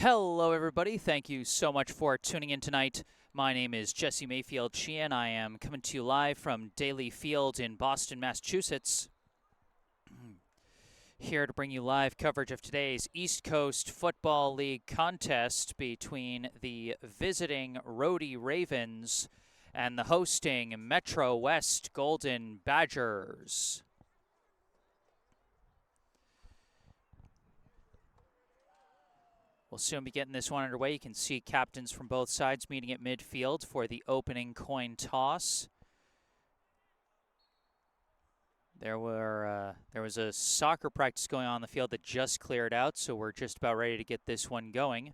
Hello, everybody. Thank you so much for tuning in tonight. My name is Jesse Mayfield Sheehan. I am coming to you live from Daly Field in Boston, Massachusetts. Here to bring you live coverage of today's East Coast Football League contest between the visiting Rhody Ravens and the hosting MetroWest Golden Badgers. We'll soon be getting this one underway. You can see captains from both sides meeting at midfield for the opening coin toss. There was a soccer practice going on the field that just cleared out, so we're just about ready to get this one going.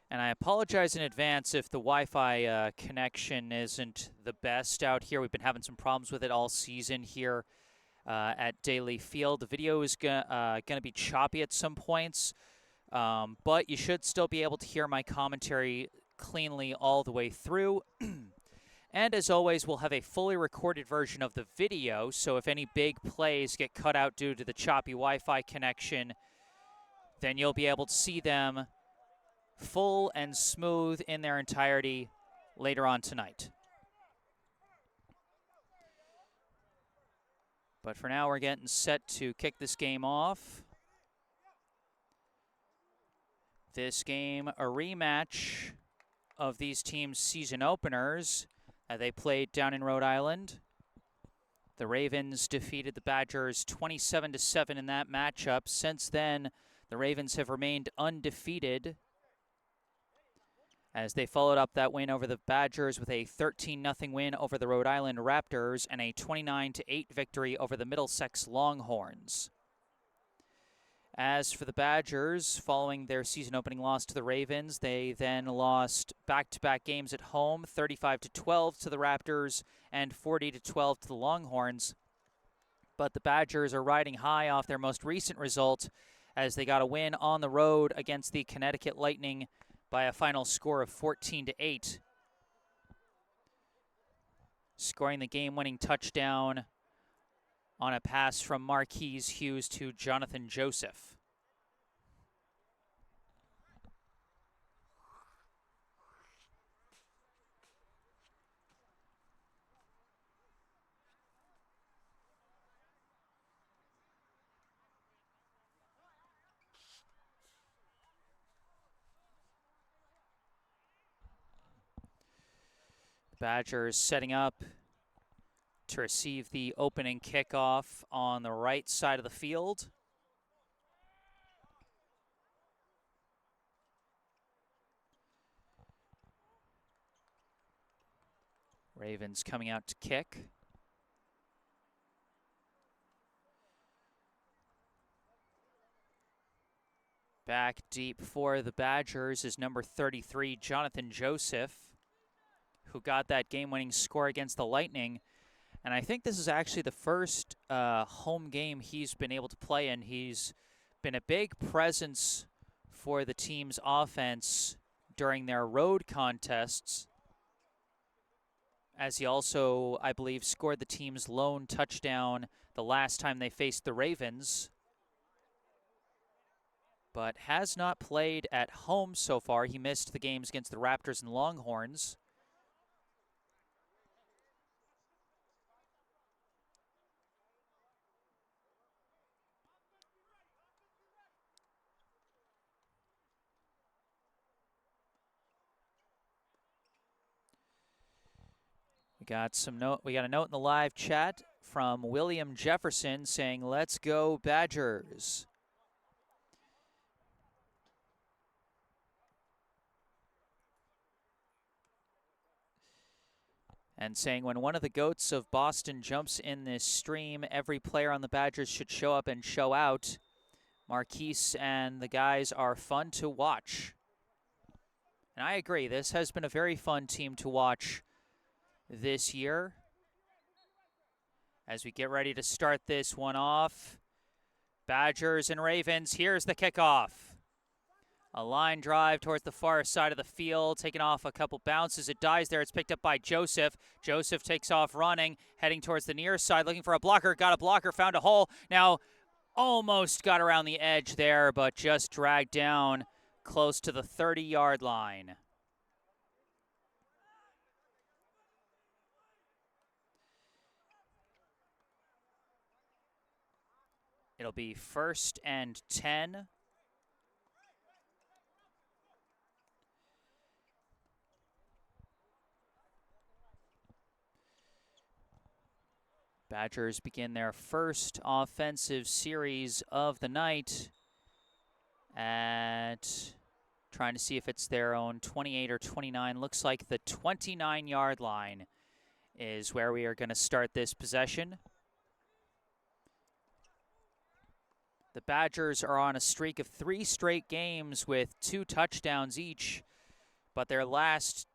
And I apologize in advance if the Wi-Fi connection isn't the best out here. We've been having some problems with it all season here at Daly Field. The video is going to be choppy at some points, but you should still be able to hear my commentary cleanly all the way through. And as always, we'll have a fully recorded version of the video, so if any big plays get cut out due to the choppy Wi-Fi connection, then you'll be able to see them full and smooth in their entirety later on tonight. But for now, we're getting set to kick this game off. This game, a rematch of these teams' season openers. They played down in Rhode Island. The Ravens defeated the Badgers 27-7 in that matchup. Since then, the Ravens have remained undefeated as they followed up that win over the Badgers with a 13-0 win over the Rhode Island Raptors and a 29-8 victory over the Middlesex Longhorns. As for the Badgers, following their season-opening loss to the Ravens, they then lost back-to-back games at home, 35-12 to the Raptors and 40-12 to the Longhorns. But the Badgers are riding high off their most recent result as they got a win on the road against the Connecticut Lightning by a final score of 14-8. Scoring the game-winning touchdown on a pass from Marquise Hughes to Jonathan Joseph. Badgers setting up to receive the opening kickoff on the right side of the field. Ravens coming out to kick. Back deep for the Badgers is number 33, Jonathan Joseph, who got that game-winning score against the Lightning. And I think this is actually the first home game he's been able to play in. He's been a big presence for the team's offense during their road contests, as he also, I believe, scored the team's lone touchdown the last time they faced the Ravens, but has not played at home so far. He missed the games against the Raptors and Longhorns. We got a note in the live chat from William Jefferson saying, "Let's go Badgers." And saying, when one of the GOATs of Boston jumps in this stream, every player on the Badgers should show up and show out. Marquise and the guys are fun to watch. And I agree, this has been a very fun team to watch this year. As we get ready to start this one off, Badgers and Ravens, here's the kickoff. A line drive towards the far side of the field, taking off a couple bounces. It dies there. It's picked up by Joseph. Joseph takes off running, heading towards the near side, looking for a blocker. Got a blocker, found a hole. Now Almost got around the edge there, but just dragged down close to the 30-yard line. It'll be 1st and 10. Badgers begin their first offensive series of the night at trying to see if it's their own 28 or 29. Looks like the 29-yard line is where we are going to start this possession. The Badgers are on a streak of 3 straight games with 2 touchdowns each, but their last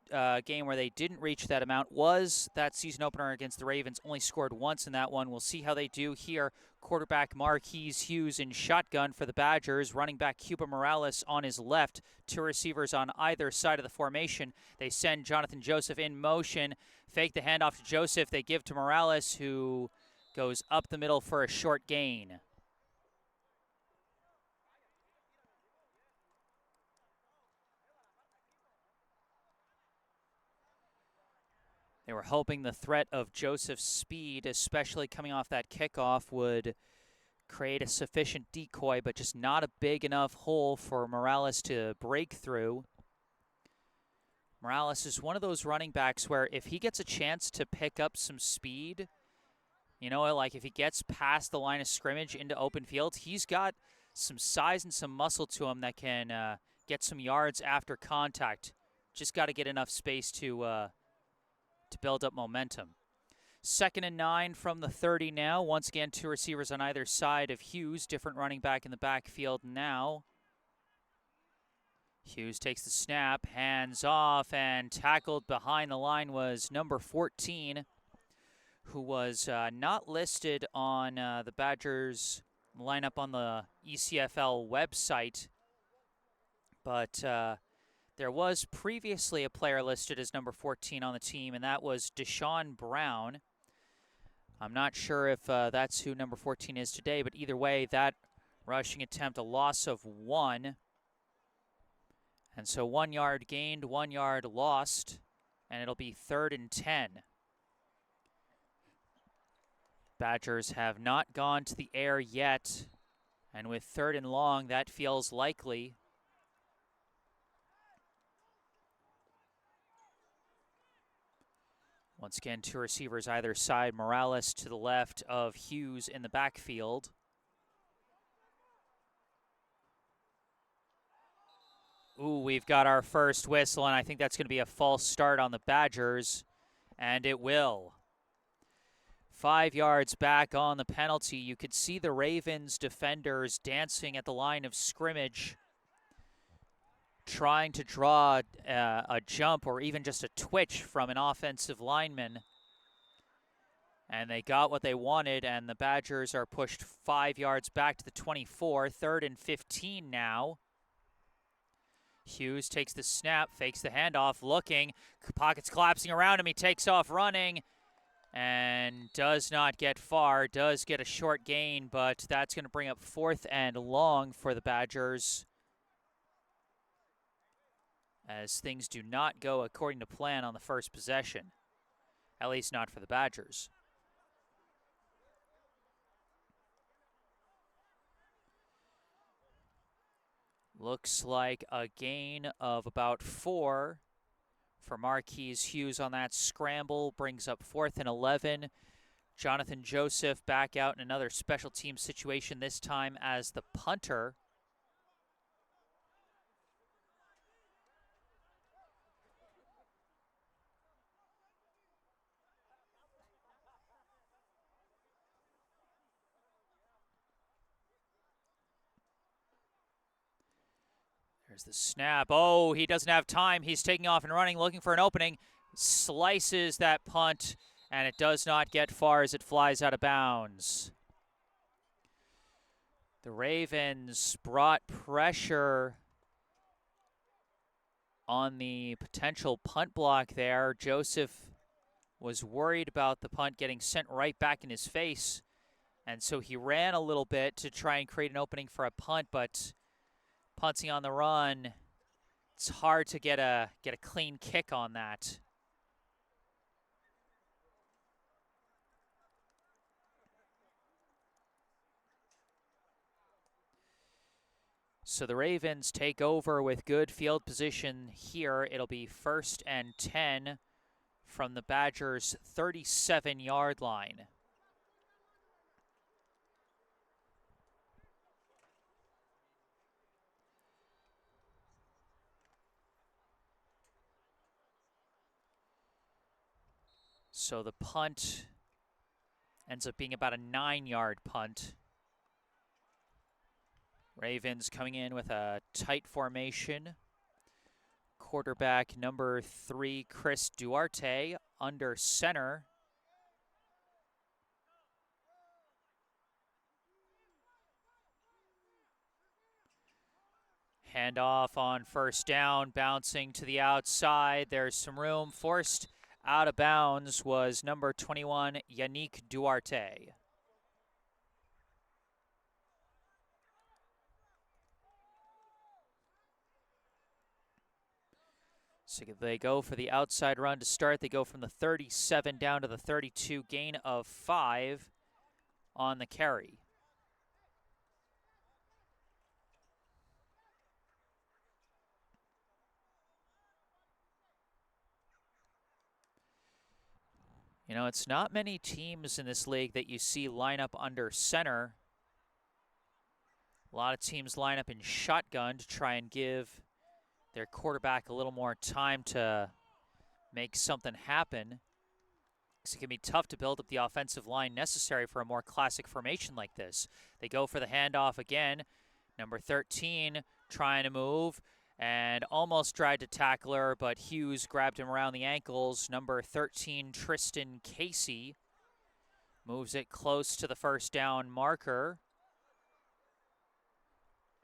game where they didn't reach that amount was that season opener against the Ravens. Only scored once in that one. We'll see how they do here. Quarterback Marquise Hughes in shotgun for the Badgers. Running back Cuba Morales on his left. 2 receivers on either side of the formation. They send Jonathan Joseph in motion. Fake the handoff to Joseph. They give to Morales, who goes up the middle for a short gain. They were hoping the threat of Joseph's speed, especially coming off that kickoff, would create a sufficient decoy, but just not a big enough hole for Morales to break through. Morales is one of those running backs where if he gets a chance to pick up some speed, you know, like if he gets past the line of scrimmage into open field, he's got some size and some muscle to him that can get some yards after contact. Just got to get enough space to build up momentum. 2nd and 9 from the 30 now. Once again, 2 receivers on either side of Hughes. Different running back in the backfield now. Hughes takes the snap, hands off, and tackled behind the line was number 14, who was not listed on the Badgers lineup on the ECFL website, but there was previously a player listed as number 14 on the team, and that was Deshaun Brown. I'm not sure if that's who number 14 is today, but either way, that rushing attempt, a loss of 1. And so 1 yard gained, 1 yard lost, and it'll be 3rd and 10. Badgers have not gone to the air yet, and with 3rd and long, that feels likely. Once again, 2 receivers either side. Morales to the left of Hughes in the backfield. Ooh, we've got our first whistle, and I think that's going to be a false start on the Badgers, and it will. 5 yards back on the penalty. You could see the Ravens defenders dancing at the line of scrimmage, trying to draw a jump or even just a twitch from an offensive lineman. And they got what they wanted, and the Badgers are pushed 5 yards back to the 24. 3rd and 15 now. Hughes takes the snap, fakes the handoff, looking. Pockets collapsing around him. He takes off running and does not get far. Does get a short gain, but that's going to bring up 4th and long for the Badgers, as things do not go according to plan on the first possession, at least not for the Badgers. Looks like a gain of about 4 for Marquise Hughes on that scramble. Brings up 4th and 11. Jonathan Joseph back out in another special team situation, this time as the punter. There's the snap. Oh, he doesn't have time. He's taking off and running, looking for an opening. Slices that punt, and it does not get far as it flies out of bounds. The Ravens brought pressure on the potential punt block there. Joseph was worried about the punt getting sent right back in his face, And so he ran a little bit to try and create an opening for a punt, but punting on the run, it's hard to get a clean kick on that. So the Ravens take over with good field position here. It'll be 1st and 10 from the Badgers' 37-yard line. So the punt ends up being about a 9-yard punt. Ravens coming in with a tight formation. Quarterback number 3, Chris Duarte, under center. Handoff on 1st down, bouncing to the outside. There's some room. Forced out of bounds was number 21, Yannick Duarte. So they go for the outside run to start. They go from the 37 down to the 32, gain of 5 on the carry. You know, it's not many teams in this league that you see line up under center. A lot of teams line up in shotgun to try and give their quarterback a little more time to make something happen. It can be tough to build up the offensive line necessary for a more classic formation like this. They go for the handoff again. Number 13 trying to move and almost tried to tackle her, but Hughes grabbed him around the ankles. Number 13, Tristan Casey, moves it close to the 1st down marker.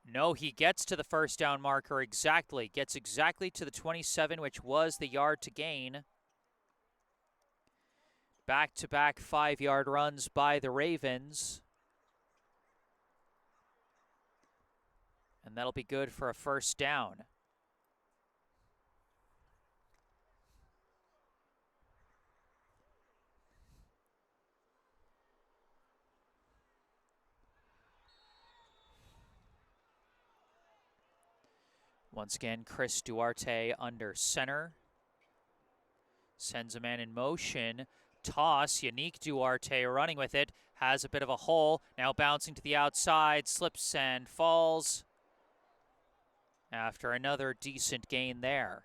No, he gets to the 1st down marker exactly. Gets exactly to the 27, which was the yard to gain. Back-to-back 5-yard runs by the Ravens. And that'll be good for a 1st down. Once again, Chris Duarte under center. Sends a man in motion. Toss, Yannick Duarte running with it. Has a bit of a hole. Now bouncing to the outside. Slips and falls. After another decent gain there.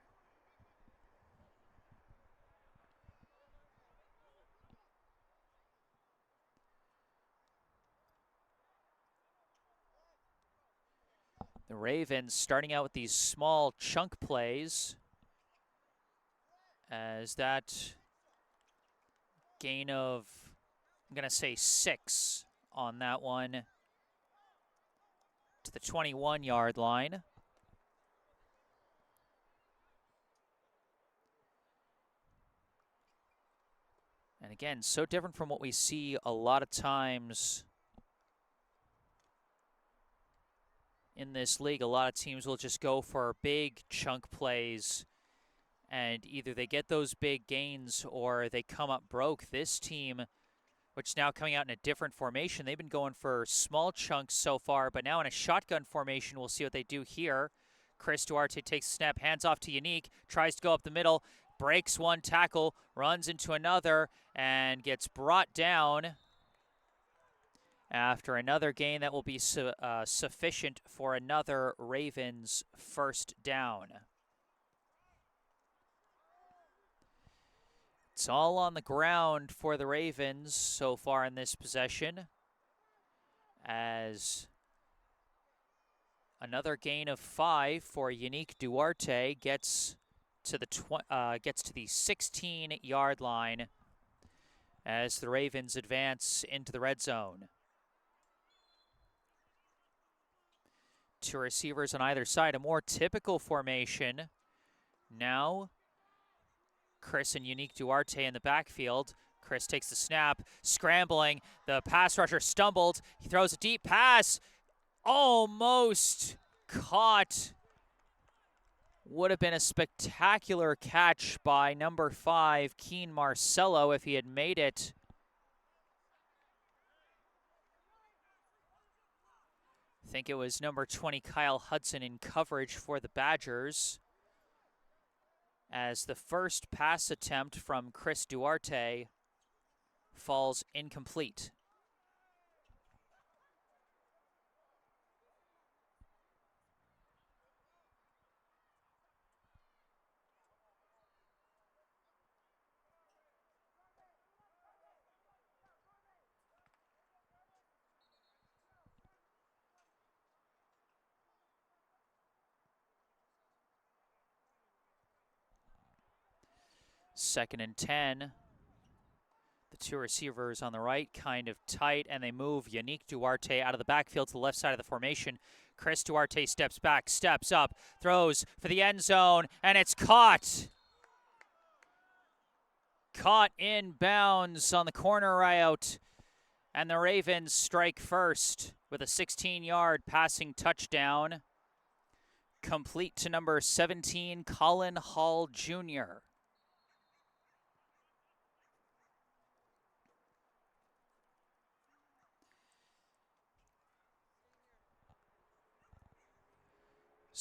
The Ravens starting out with these small chunk plays, as that gain of, I'm going to say 6 on that one to the 21-yard line. And again, so different from what we see a lot of times in this league. A lot of teams will just go for big chunk plays, and either they get those big gains or they come up broke. This team, which is now coming out in a different formation, they've been going for small chunks so far, but now in a shotgun formation, we'll see what they do here. Chris Duarte takes a snap, hands off to Yannick, tries to go up the middle, breaks one tackle, runs into another, and gets brought down after another gain that will be sufficient for another Ravens 1st down. It's all on the ground for the Ravens so far in this possession, as another gain of 5 for Yannick Duarte gets to the 16-yard line as the Ravens advance into the red zone. 2 receivers on either side, a more typical formation. Now, Chris and Yannick Duarte in the backfield. Chris takes the snap, scrambling. The pass rusher stumbled. He throws a deep pass. Almost caught. Would have been a spectacular catch by number 5, Keen Marcello, if he had made it. I think it was number 20, Kyle Hudson, in coverage for the Badgers, as the first pass attempt from Chris Duarte falls incomplete. Second and 10. The two receivers on the right kind of tight, and they move Yannick Duarte out of the backfield to the left side of the formation. Chris Duarte steps back, steps up, throws for the end zone, and it's caught. Caught in bounds on the corner route, and the Ravens strike first with a 16-yard passing touchdown, complete to number 17, Colin Hall Jr.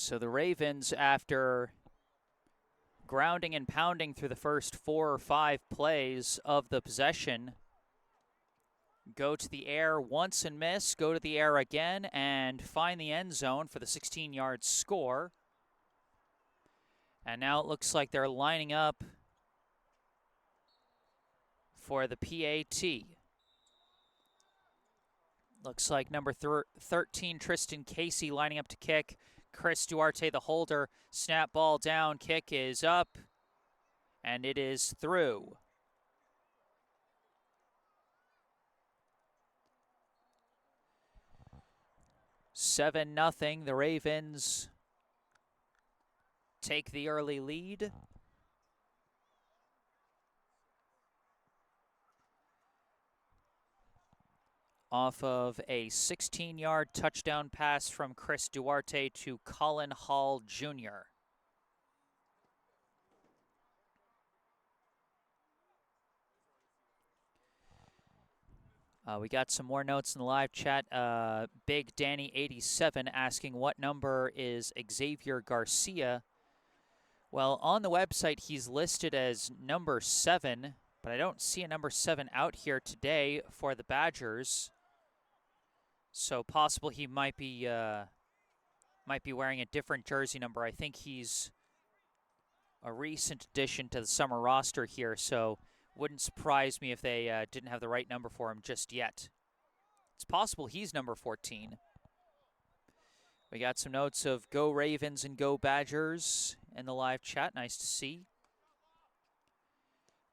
So the Ravens, after grounding and pounding through the first 4 or 5 plays of the possession, go to the air once and miss, go to the air again, and find the end zone for the 16-yard score. And now it looks like they're lining up for the PAT. Looks like number 13, Tristan Casey, lining up to kick. Chris Duarte, the holder, snap ball down, kick is up, and it is through. Seven nothing. The Ravens take the early lead. Off of a 16-yard touchdown pass from Chris Duarte to Colin Hall Jr. We got some more notes in the live chat. Big Danny 87 asking what number is Xavier Garcia. Well, on the website he's listed as number 7, but I don't see a number 7 out here today for the Badgers. So possible he might be wearing a different jersey number. I think he's a recent addition to the summer roster here, so wouldn't surprise me if they didn't have the right number for him just yet. It's possible he's number 14. We got some notes of Go Ravens and Go Badgers in the live chat. Nice to see.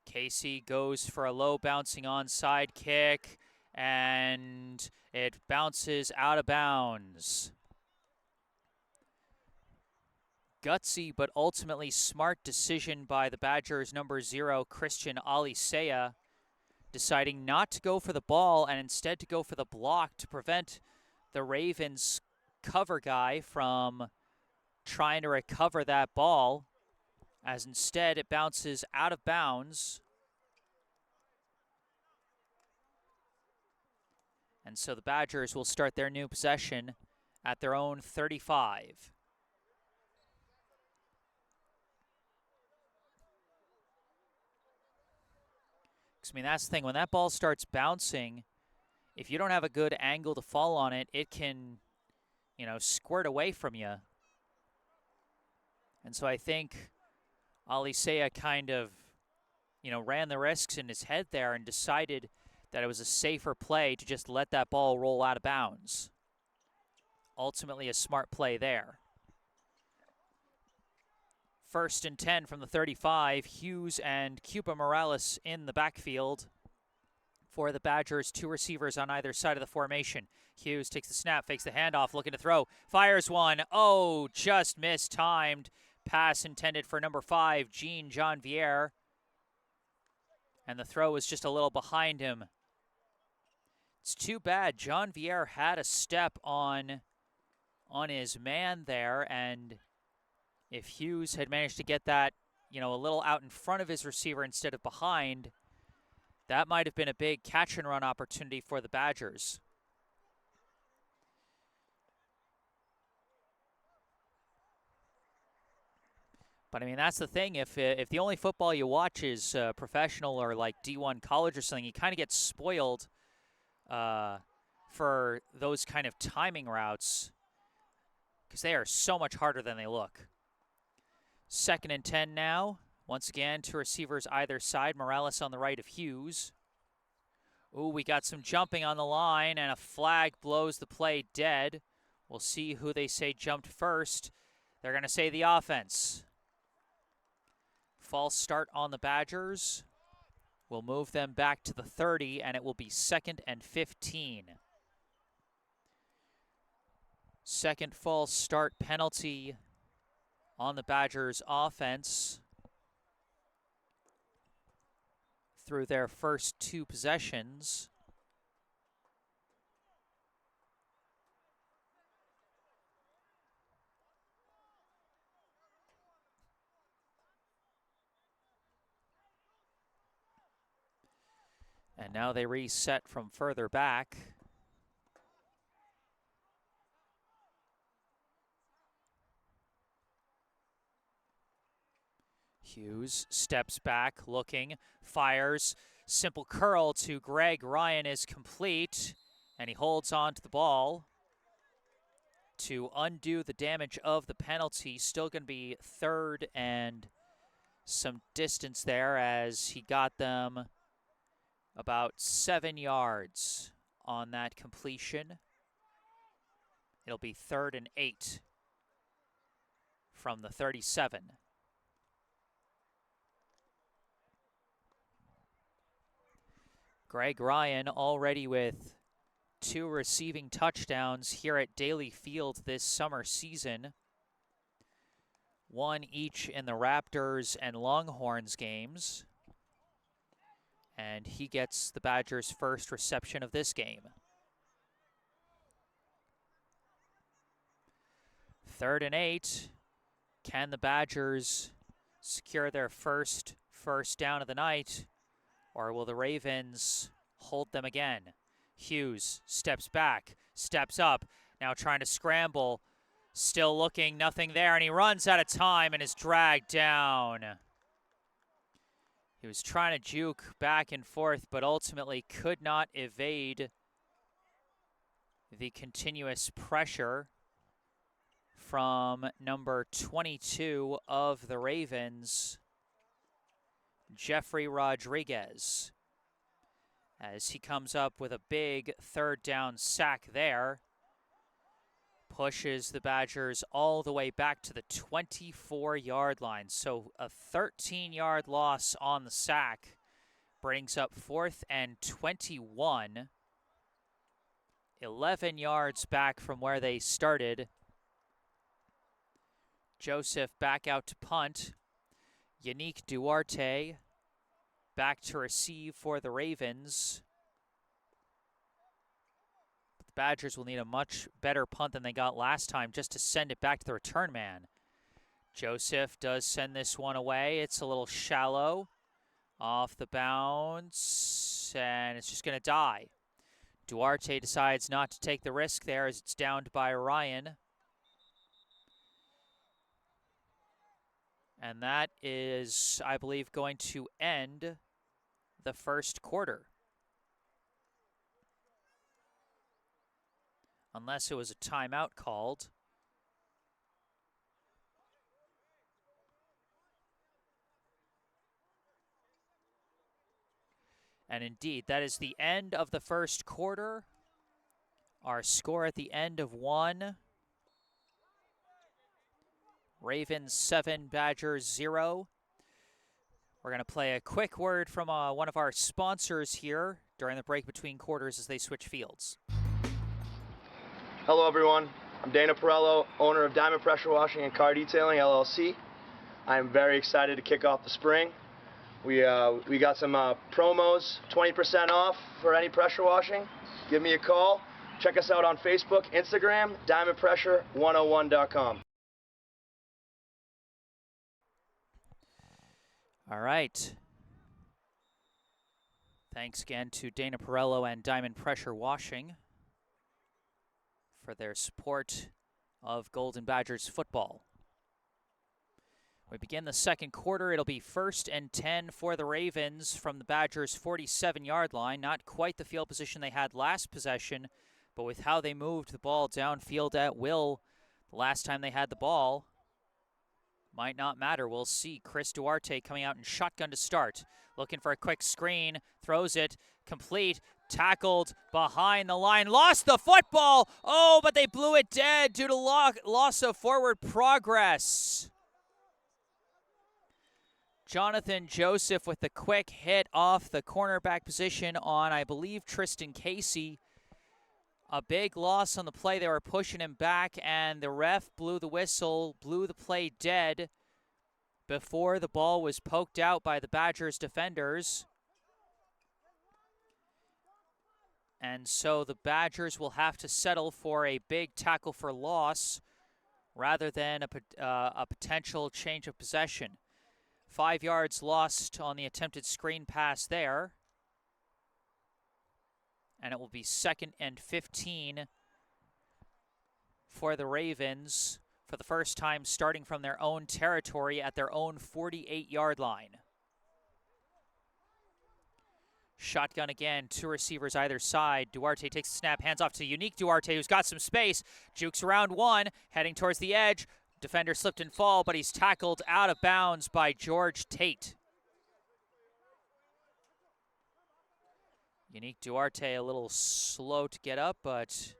Casey goes for a low bouncing onside kick, and it bounces out of bounds. Gutsy but ultimately smart decision by the Badgers' number 0, Christian Alisea, deciding not to go for the ball and instead to go for the block to prevent the Ravens cover guy from trying to recover that ball, as instead it bounces out of bounds. And so the Badgers will start their new possession at their own 35. I mean, that's the thing. When that ball starts bouncing, if you don't have a good angle to fall on it, it can, squirt away from you. And so I think Alisea kind of, ran the risks in his head there and decided that it was a safer play to just let that ball roll out of bounds. Ultimately, a smart play there. 1st and 10 from the 35. Hughes and Cuba Morales in the backfield for the Badgers. 2 receivers on either side of the formation. Hughes takes the snap, fakes the handoff, looking to throw. Fires one. Oh, just mistimed. Pass intended for number 5, Jean Janvier. And the throw was just a little behind him. It's too bad. John Vieira had a step on his man there, and if Hughes had managed to get that, a little out in front of his receiver instead of behind, that might have been a big catch and run opportunity for the Badgers. But I mean, that's the thing. If the only football you watch is professional or like D1 college or something, you kind of get spoiled for those kind of timing routes because they are so much harder than they look. 2nd and 10 now. Once again, 2 receivers either side. Morales on the right of Hughes. Ooh, we got some jumping on the line, and a flag blows the play dead. We'll see who they say jumped first. They're going to say the offense. False start on the Badgers. We'll move them back to the 30, and it will be 2nd and 15. Second false start penalty on the Badgers offense through their first 2 possessions. And now they reset from further back. Hughes steps back, looking, fires, simple curl to Greg Ryan is complete, and he holds on to the ball to undo the damage of the penalty. Still going to be 3rd and some distance there as he got them about 7 yards on that completion. It'll be 3rd and 8 from the 37. Greg Ryan already with 2 receiving touchdowns here at Daly Field this summer season. 1 each in the Raptors and Longhorns games. And he gets the Badgers' first reception of this game. 3rd and 8. Can the Badgers secure their first down of the night? Or will the Ravens hold them again? Hughes steps back, steps up, now trying to scramble. Still looking, nothing there, and he runs out of time and is dragged down. He was trying to juke back and forth, but ultimately could not evade the continuous pressure from number 22 of the Ravens, Jeffrey Rodriguez, as he comes up with a big 3rd down sack there. Pushes the Badgers all the way back to the 24-yard line. So a 13-yard loss on the sack brings up 4th and 21. 11 yards back from where they started. Joseph back out to punt. Yannick Duarte back to receive for the Ravens. But the Badgers will need a much better punt than they got last time just to send it back to the return man. Joseph does send this one away. It's a little shallow. Off the bounce, and it's just going to die. Duarte decides not to take the risk there as it's downed by Ryan. And that is, I believe, going to end the first quarter. Unless it was a timeout called. And indeed, that is the end of the first quarter. Our score at the end of 1. Ravens 7, Badgers 0. We're going to play a quick word from one of our sponsors here during the break between quarters as they switch fields. Hello everyone, I'm Dana Perello, owner of Diamond Pressure Washing and Car Detailing, LLC. I am very excited to kick off the spring. We got some promos, 20% off for any pressure washing. Give me a call. Check us out on Facebook, Instagram, diamondpressure101.com. All right. Thanks again to Dana Perello and Diamond Pressure Washing for their support of Golden Badgers football. We begin the second quarter. It'll be 1st and 10 for the Ravens from the Badgers' 47-yard line. Not quite the field position they had last possession, but with how they moved the ball downfield at will the last time they had the ball, might not matter. We'll see. Chris Duarte coming out in shotgun to start. Looking for a quick screen. Throws it. Complete. Tackled behind the line. Lost the football. Oh, but they blew it dead due to loss of forward progress. Jonathan Joseph with the quick hit off the cornerback position on, I believe, Tristan Casey. A big loss on the play. They were pushing him back, and the ref blew the whistle, blew the play dead before the ball was poked out by the Badgers defenders. And so the Badgers will have to settle for a big tackle for loss rather than a potential change of possession. 5 yards lost on the attempted screen pass there. And it will be 2nd and 15 for the Ravens for the first time starting from their own territory at their own 48-yard line. Shotgun again, 2 receivers either side. Duarte takes the snap, hands off to Unique Duarte, who's got some space. Jukes around 1, heading towards the edge. Defender slipped and fall, but he's tackled out of bounds by George Tate. Unique Duarte a little slow to get up, but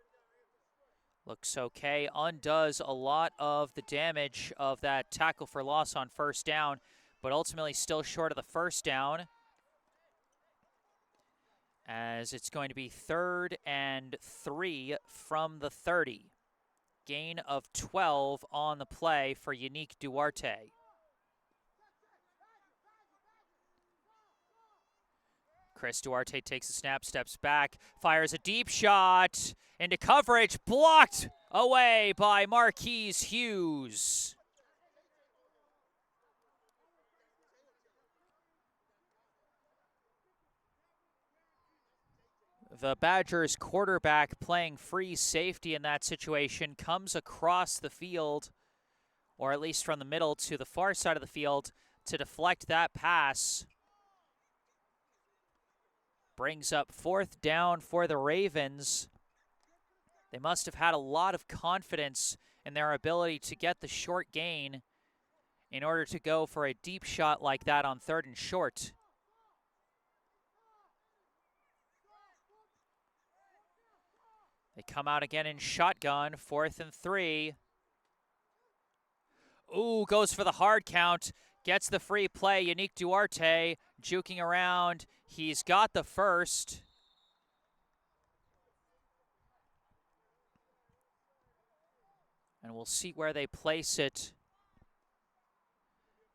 looks okay. Undoes a lot of the damage of that tackle for loss on 1st down, but ultimately still short of the 1st down, as it's going to be 3rd and 3 from the 30. Gain of 12 on the play for Unique Duarte. Chris Duarte takes the snap, steps back, fires a deep shot into coverage, blocked away by Marquise Hughes. The Badgers quarterback playing free safety in that situation comes across the field, or at least from the middle to the far side of the field, to deflect that pass. Brings up 4th down for the Ravens. They must have had a lot of confidence in their ability to get the short gain in order to go for a deep shot like that on 3rd and short. They come out again in shotgun, 4th and 3. Ooh, goes for the hard count. Gets the free play. Unique Duarte juking around. He's got the first. And we'll see where they place it.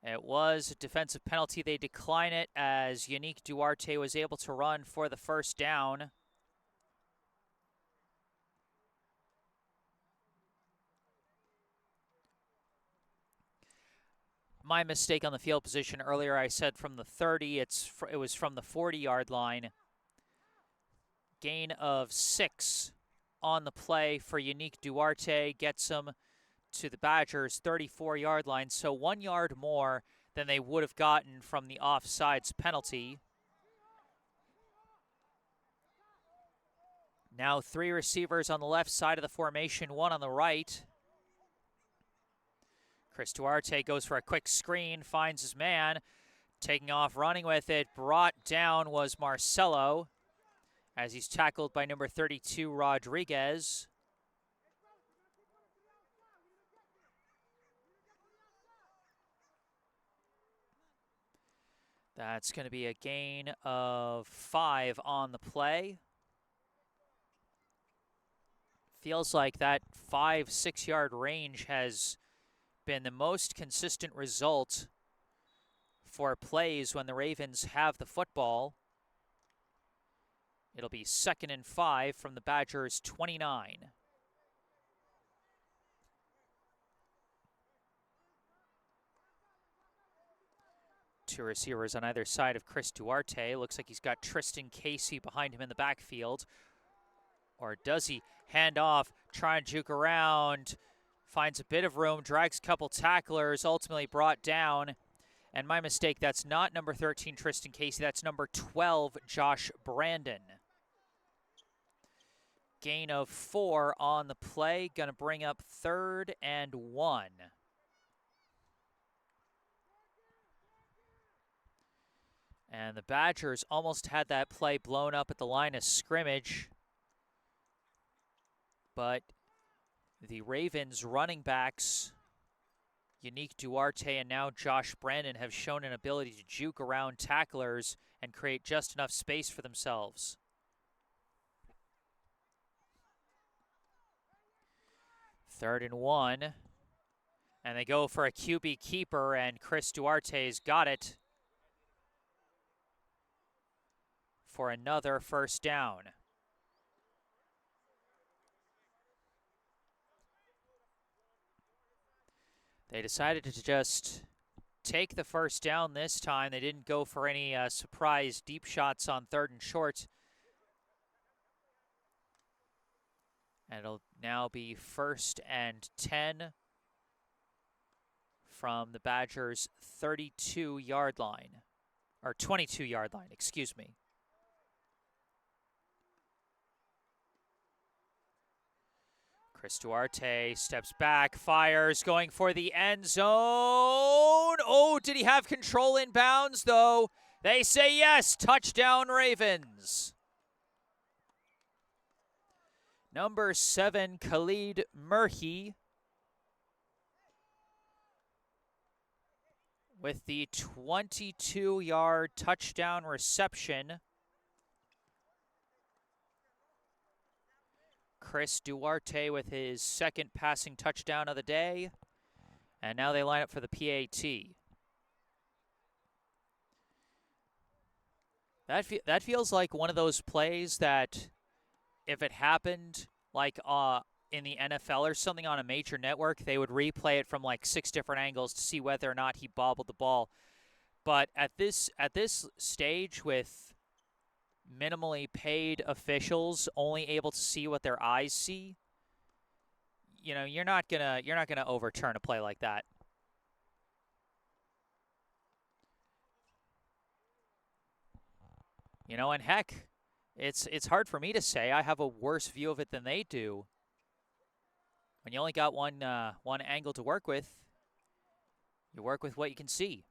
It was a defensive penalty. They decline it as Unique Duarte was able to run for the 1st down. My mistake on the field position earlier. I said from the 30. It was from the 40-yard line. Gain of 6 on the play for Unique Duarte. Gets them to the Badgers' 34-yard line. So 1 yard more than they would have gotten from the offsides penalty. Now 3 receivers on the left side of the formation, 1 on the right. Chris Duarte goes for a quick screen, finds his man, taking off, running with it. Brought down was Marcelo as he's tackled by number 32, Rodriguez. That's going to be a gain of 5 on the play. Feels like that 5-6 yard range has been the most consistent result for plays when the Ravens have the football. It'll be 2nd and 5 from the Badgers' 29. Two receivers on either side of Chris Duarte. Looks like he's got Tristan Casey behind him in the backfield. Or does he? Hand off, try and juke around, finds a bit of room, drags a couple tacklers, ultimately brought down. And my mistake, that's not number 13, Tristan Casey, that's number 12, Josh Brandon. Gain of 4 on the play, gonna bring up 3rd and 1. And the Badgers almost had that play blown up at the line of scrimmage. But the Ravens running backs, Unique Duarte and now Josh Brandon, have shown an ability to juke around tacklers and create just enough space for themselves. Third and 1. And they go for a QB keeper, and Chris Duarte's got it for another first down. They decided to just take the first down this time. They didn't go for any surprise deep shots on 3rd and short. And it'll now be 1st and 10 from the Badgers' 32-yard line. Or 22-yard line, excuse me. Chris Duarte steps back, fires, going for the end zone. Oh, did he have control inbounds, though? They say yes. Touchdown, Ravens. Number 7, Khalid Murhi, with the 22-yard touchdown reception. Chris Duarte with his 2nd passing touchdown of the day. And now they line up for the PAT. That feels like one of those plays that if it happened like in the NFL or something on a major network, they would replay it from like 6 different angles to see whether or not he bobbled the ball. But at this stage, with minimally paid officials only able to see what their eyes see, you know, you're not gonna overturn a play like that. You know, and heck, it's hard for me to say. I have a worse view of it than they do. When you only got one angle to work with, you work with what you can see.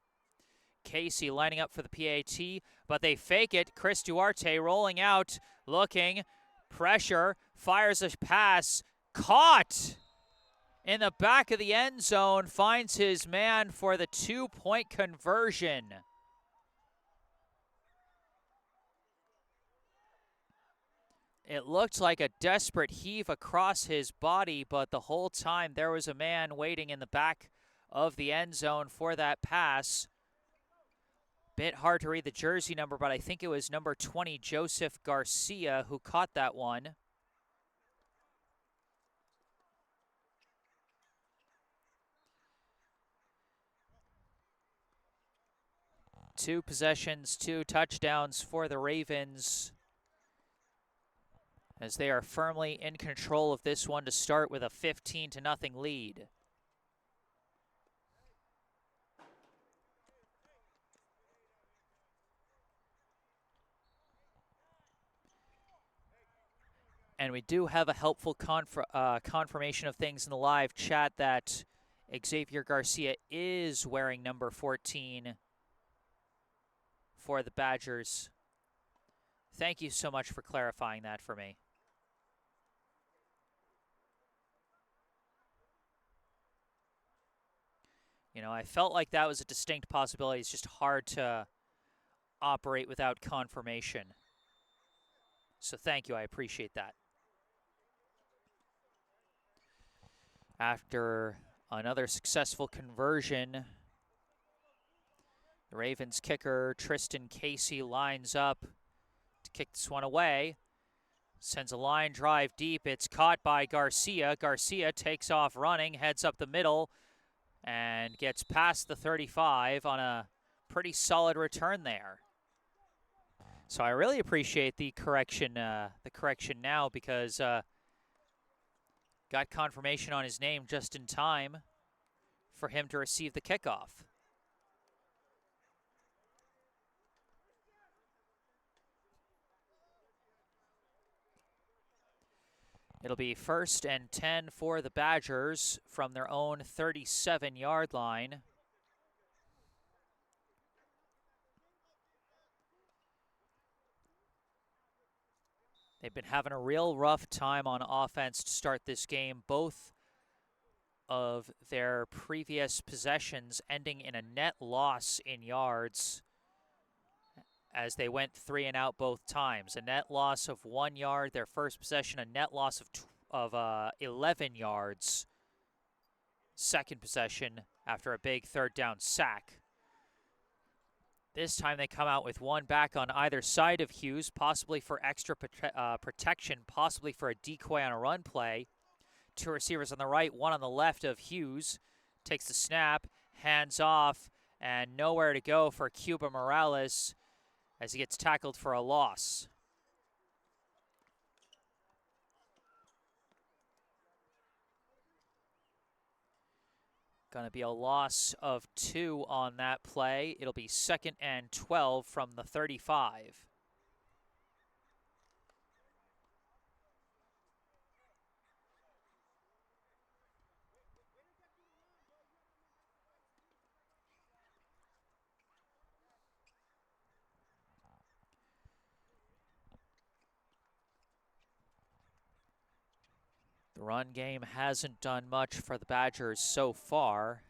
Casey lining up for the PAT, but they fake it. Chris Duarte rolling out, looking, pressure, fires a pass, caught in the back of the end zone, finds his man for the 2-point conversion. It looked like a desperate heave across his body, but the whole time there was a man waiting in the back of the end zone for that pass. Bit hard to read the jersey number, but I think it was number 20, Joseph Garcia, who caught that one. Two possessions, 2 touchdowns for the Ravens, as they are firmly in control of this one to start with a 15-0 lead. And we do have a helpful confirmation of things in the live chat that Xavier Garcia is wearing number 14 for the Badgers. Thank you so much for clarifying that for me. You know, I felt like that was a distinct possibility. It's just hard to operate without confirmation. So thank you, I appreciate that. After another successful conversion The Ravens kicker, Tristan Casey, lines up to kick this one away. Sends a line drive deep. It's caught by Garcia. Garcia takes off running, heads up the middle, and gets past the 35 on a pretty solid return there. So I really appreciate the correction now, because got confirmation on his name just in time for him to receive the kickoff. It'll be 1st and 10 for the Badgers from their own 37-yard line. They've been having a real rough time on offense to start this game. Both of their previous possessions ending in a net loss in yards, as they went 3 and out both times. A net loss of 1 yard, their first possession, a net loss of 11 yards. Second possession after a big 3rd down sack. This time they come out with one back on either side of Hughes, possibly for extra protection, possibly for a decoy on a run play. 2 receivers on the right, 1 on the left of Hughes. Takes the snap, hands off, and nowhere to go for Cuba Morales as he gets tackled for a loss. Going to be a loss of 2 on that play. It'll be 2nd and 12 from the 35. The run game hasn't done much for the Badgers so far.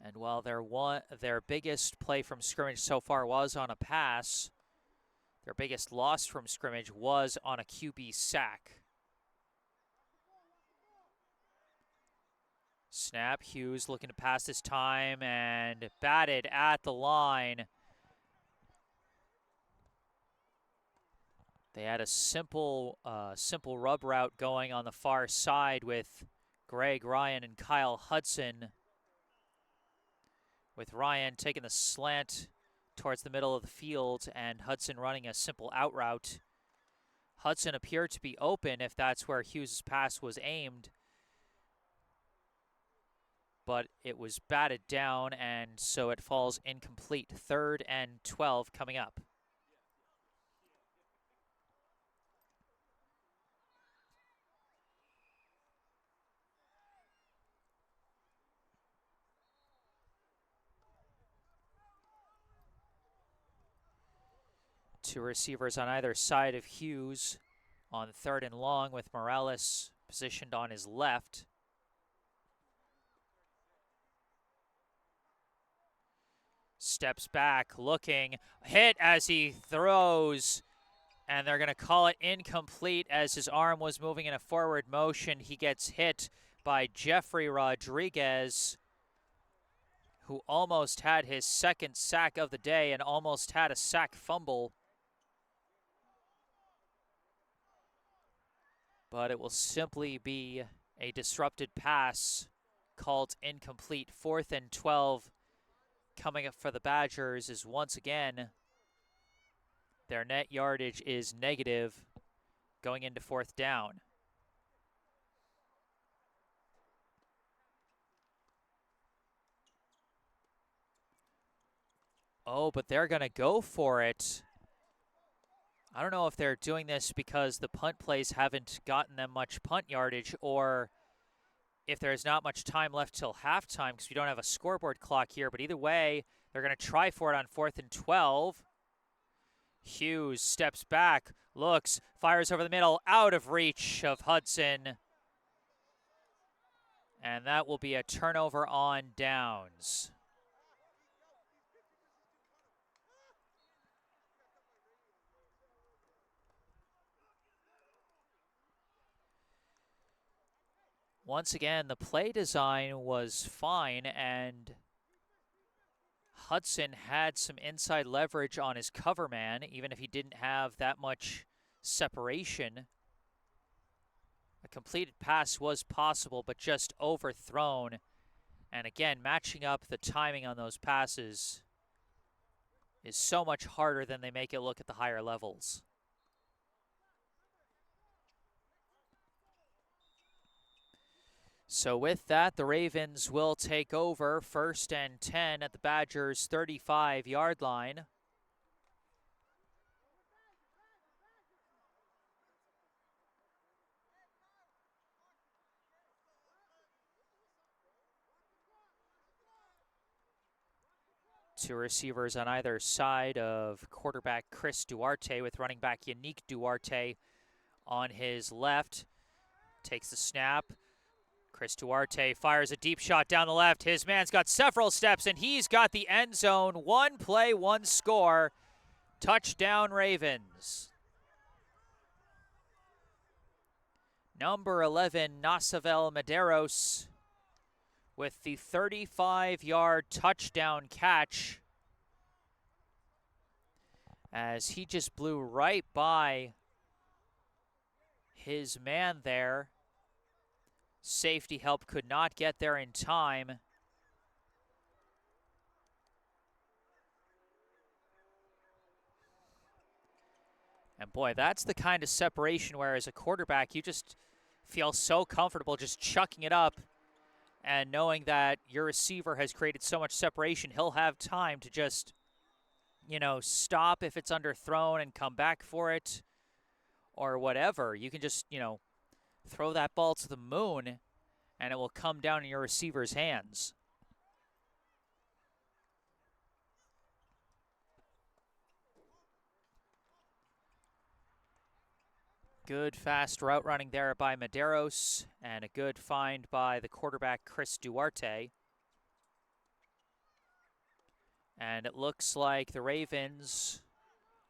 And while their biggest play from scrimmage so far was on a pass, their biggest loss from scrimmage was on a QB sack. Snap, Hughes looking to pass this time and batted at the line. They had a simple rub route going on the far side with Greg Ryan and Kyle Hudson, with Ryan taking the slant towards the middle of the field and Hudson running a simple out route. Hudson appeared to be open if that's where Hughes' pass was aimed, but it was batted down, and so it falls incomplete. 3rd and 12 coming up. Two receivers on either side of Hughes on 3rd and long, with Morales positioned on his left. Steps back, looking, hit as he throws, and they're going to call it incomplete as his arm was moving in a forward motion. He gets hit by Jeffrey Rodriguez, who almost had his 2nd sack of the day and almost had a sack fumble. But it will simply be a disrupted pass called incomplete. 4th and 12 coming up for the Badgers, is once again their net yardage is negative going into 4th down. Oh, but they're going to go for it. I don't know if they're doing this because the punt plays haven't gotten them much punt yardage, or if there's not much time left till halftime because we don't have a scoreboard clock here. But either way, they're going to try for it on 4th and 12. Hughes steps back, looks, fires over the middle, out of reach of Hudson. And that will be a turnover on downs. Once again, the play design was fine, and Hudson had some inside leverage on his cover man, even if he didn't have that much separation. A completed pass was possible, but just overthrown. And again, matching up the timing on those passes is so much harder than they make it look at the higher levels. So with that, the Ravens will take over 1st and 10 at the Badgers' 35-yard line. Two receivers on either side of quarterback Chris Duarte, with running back Yannick Duarte on his left. Takes the snap. Chris Duarte fires a deep shot down the left. His man's got several steps, and he's got the end zone. One play, one score. Touchdown, Ravens. Number 11, Nasavel Medeiros, with the 35-yard touchdown catch, as he just blew right by his man there. Safety help could not get there in time. And boy, that's the kind of separation where as a quarterback, you just feel so comfortable just chucking it up and knowing that your receiver has created so much separation, he'll have time to just, stop if it's underthrown and come back for it or whatever. You can just, throw that ball to the moon and it will come down in your receiver's hands. Good fast route running there by Medeiros, and a good find by the quarterback Chris Duarte. And it looks like the Ravens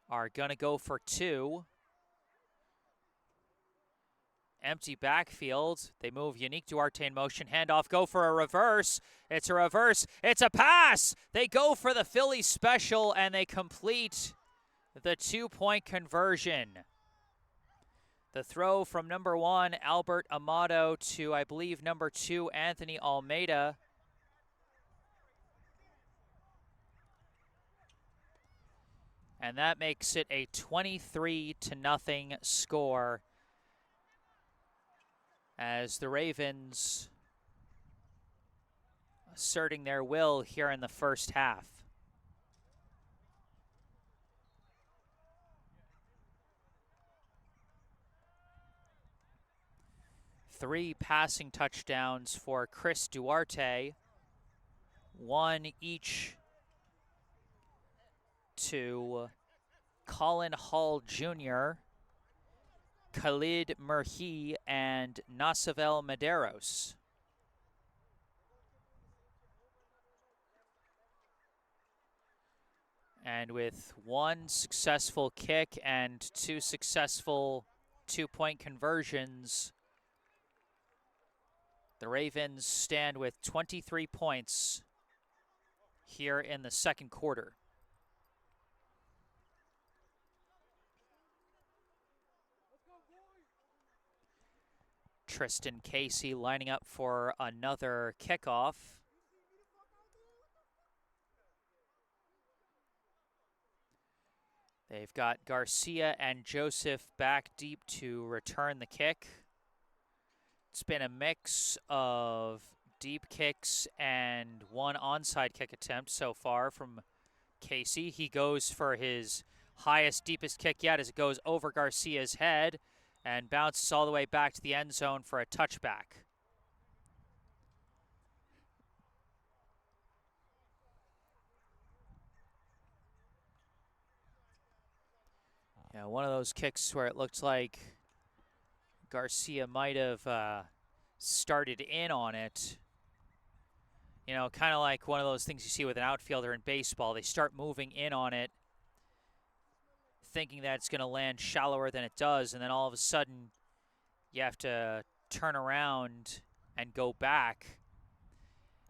are going to go for two. Empty backfield. They move Yannick Duarte in motion. Handoff, go for a reverse. It's a reverse. It's a pass. They go for the Philly special, and they complete the 2-point conversion. The throw from number 1, Albert Amato, to, I believe, number 2, Anthony Almeida. And that makes it a 23-0 score, as the Ravens asserting their will here in the first half. Three passing touchdowns for Chris Duarte, one each to Colin Hall Jr., Khalid Murhi, and Nasavel Medeiros. And with one successful kick and two successful 2-point conversions, the Ravens stand with 23 points here in the second quarter. Tristan Casey lining up for another kickoff. They've got Garcia and Joseph back deep to return the kick. It's been a mix of deep kicks and one onside kick attempt so far from Casey. He goes for his highest, deepest kick yet as it goes over Garcia's head and bounces all the way back to the end zone for a touchback. Yeah, one of those kicks where it looked like Garcia might have started in on it. You know, kind of like one of those things you see with an outfielder in baseball. They start moving in on it, thinking that it's going to land shallower than it does, and then all of a sudden you have to turn around and go back.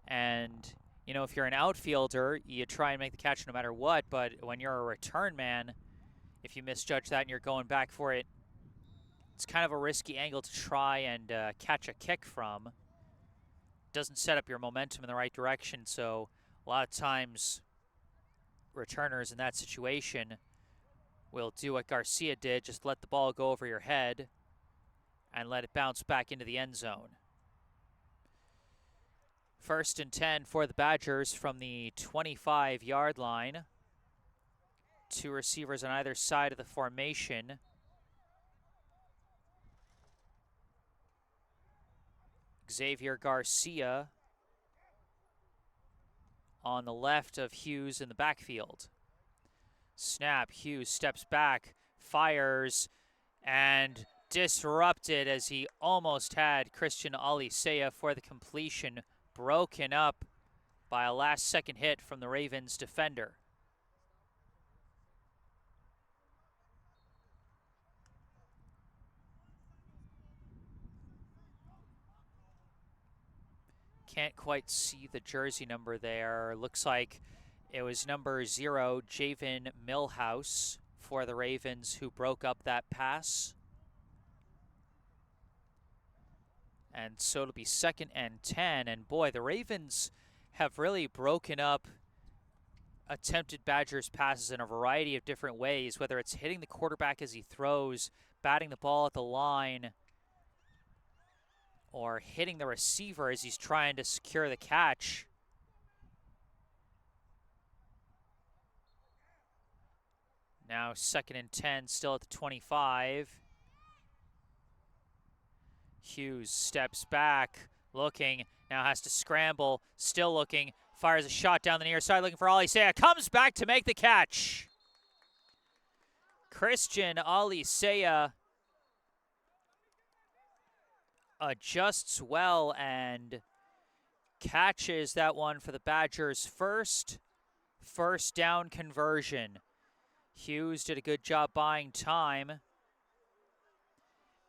And, you know, if you're an outfielder, you try and make the catch no matter what, but when you're a return man, if you misjudge that and you're going back for it, it's kind of a risky angle to try and catch a kick from. Doesn't set up your momentum in the right direction, so a lot of times returners in that situation will do what Garcia did, just let the ball go over your head and let it bounce back into the end zone. 1st and 10 for the Badgers from the 25-yard line. 2 receivers on either side of the formation. Xavier Garcia on the left of Hughes in the backfield. Snap, Hughes steps back, fires, and disrupted as he almost had Christian Alisea for the completion, broken up by a last-second hit from the Ravens defender. Can't quite see the jersey number there. Looks like it was number 0, Javen Millhouse, for the Ravens, who broke up that pass. And so it'll be 2nd and 10. And boy, the Ravens have really broken up attempted Badgers passes in a variety of different ways, whether it's hitting the quarterback as he throws, batting the ball at the line, or hitting the receiver as he's trying to secure the catch. Now 2nd and 10, still at the 25. Hughes steps back, looking, now has to scramble, still looking, fires a shot down the near side, looking for Alisea, comes back to make the catch. Christian Alisea adjusts well and catches that one for the Badgers' first down conversion. Hughes did a good job buying time.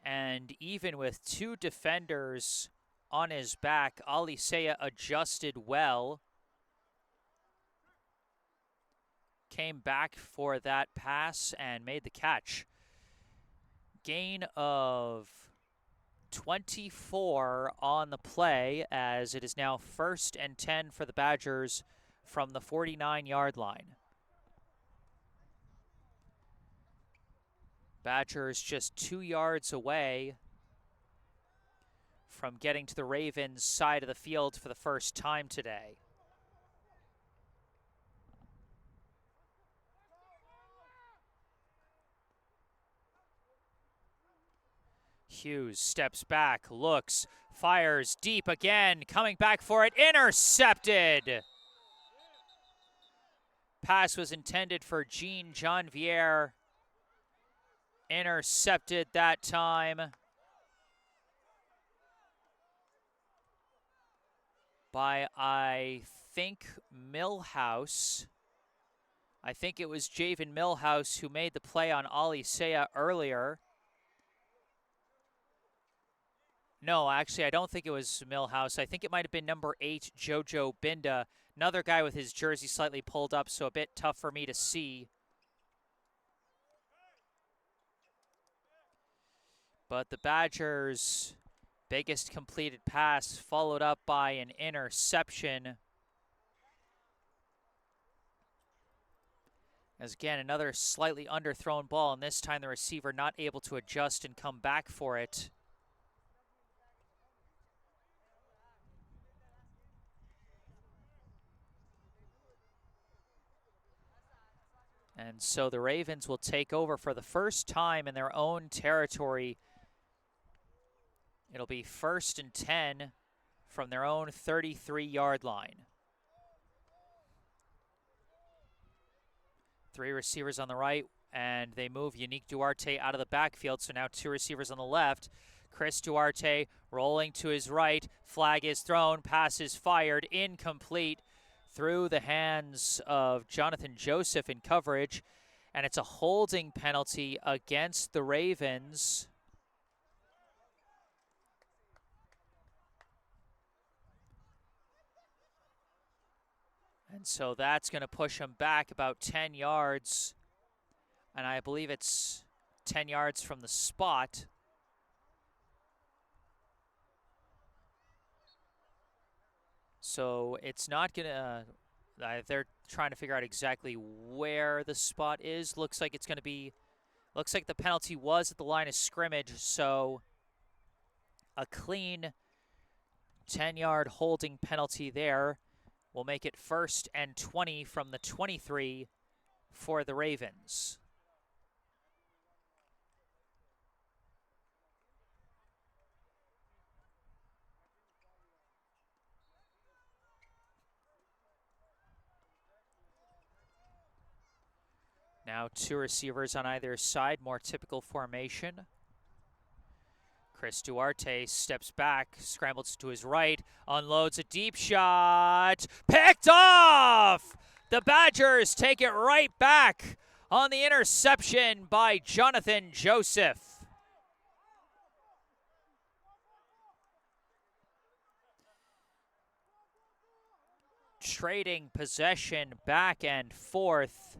And even with 2 defenders on his back, Alisea adjusted well. Came back for that pass and made the catch. Gain of 24 on the play, as it is now 1st and 10 for the Badgers from the 49-yard line. Badgers just 2 yards away from getting to the Ravens' side of the field for the first time today. Hughes steps back, looks, fires deep again, coming back for it, intercepted! Pass was intended for Jean Janvier. Intercepted that time by, I think, Millhouse. I think it was Javen Millhouse who made the play on Alisea earlier. No, actually, I don't think it was Millhouse. I think it might have been number 8, Jojo Binda. Another guy with his jersey slightly pulled up, so a bit tough for me to see. But the Badgers' biggest completed pass followed up by an interception. As again, another slightly underthrown ball, and this time the receiver not able to adjust and come back for it. And so the Ravens will take over for the first time in their own territory. It'll be 1st and 10 from their own 33-yard line. 3 receivers on the right, and they move Unique Duarte out of the backfield, so now 2 receivers on the left. Chris Duarte rolling to his right, flag is thrown, pass is fired, incomplete through the hands of Jonathan Joseph in coverage, and it's a holding penalty against the Ravens. And so that's going to push him back about 10 yards. And I believe it's 10 yards from the spot. So it's not going to... they're trying to figure out exactly where the spot is. Looks like it's going to be... Looks like the penalty was at the line of scrimmage, so a clean 10-yard holding penalty there will make it 1st and 20 from the 23 for the Ravens. Now 2 receivers on either side, more typical formation. Chris Duarte steps back, scrambles to his right, unloads a deep shot, picked off! The Badgers take it right back on the interception by Jonathan Joseph. Trading possession back and forth.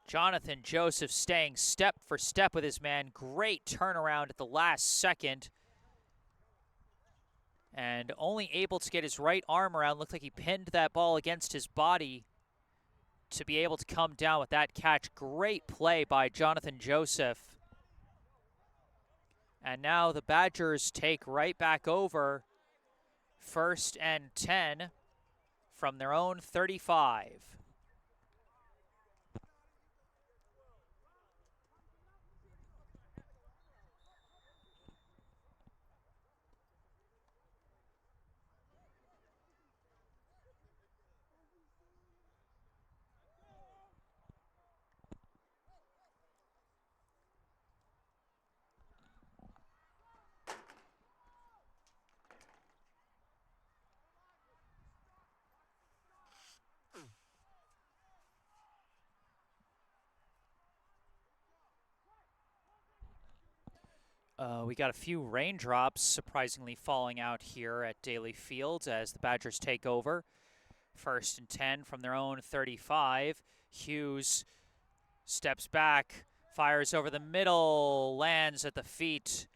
Jonathan Joseph staying step for step with his man. Great turnaround at the last second. And only able to get his right arm around. Looked like he pinned that ball against his body to be able to come down with that catch. Great play by Jonathan Joseph. And now the Badgers take right back over. 1st and 10 from their own 35. We got a few raindrops surprisingly falling out here at Daly Field as the Badgers take over. 1st and 10 from their own 35. Hughes steps back, fires over the middle, lands at the feet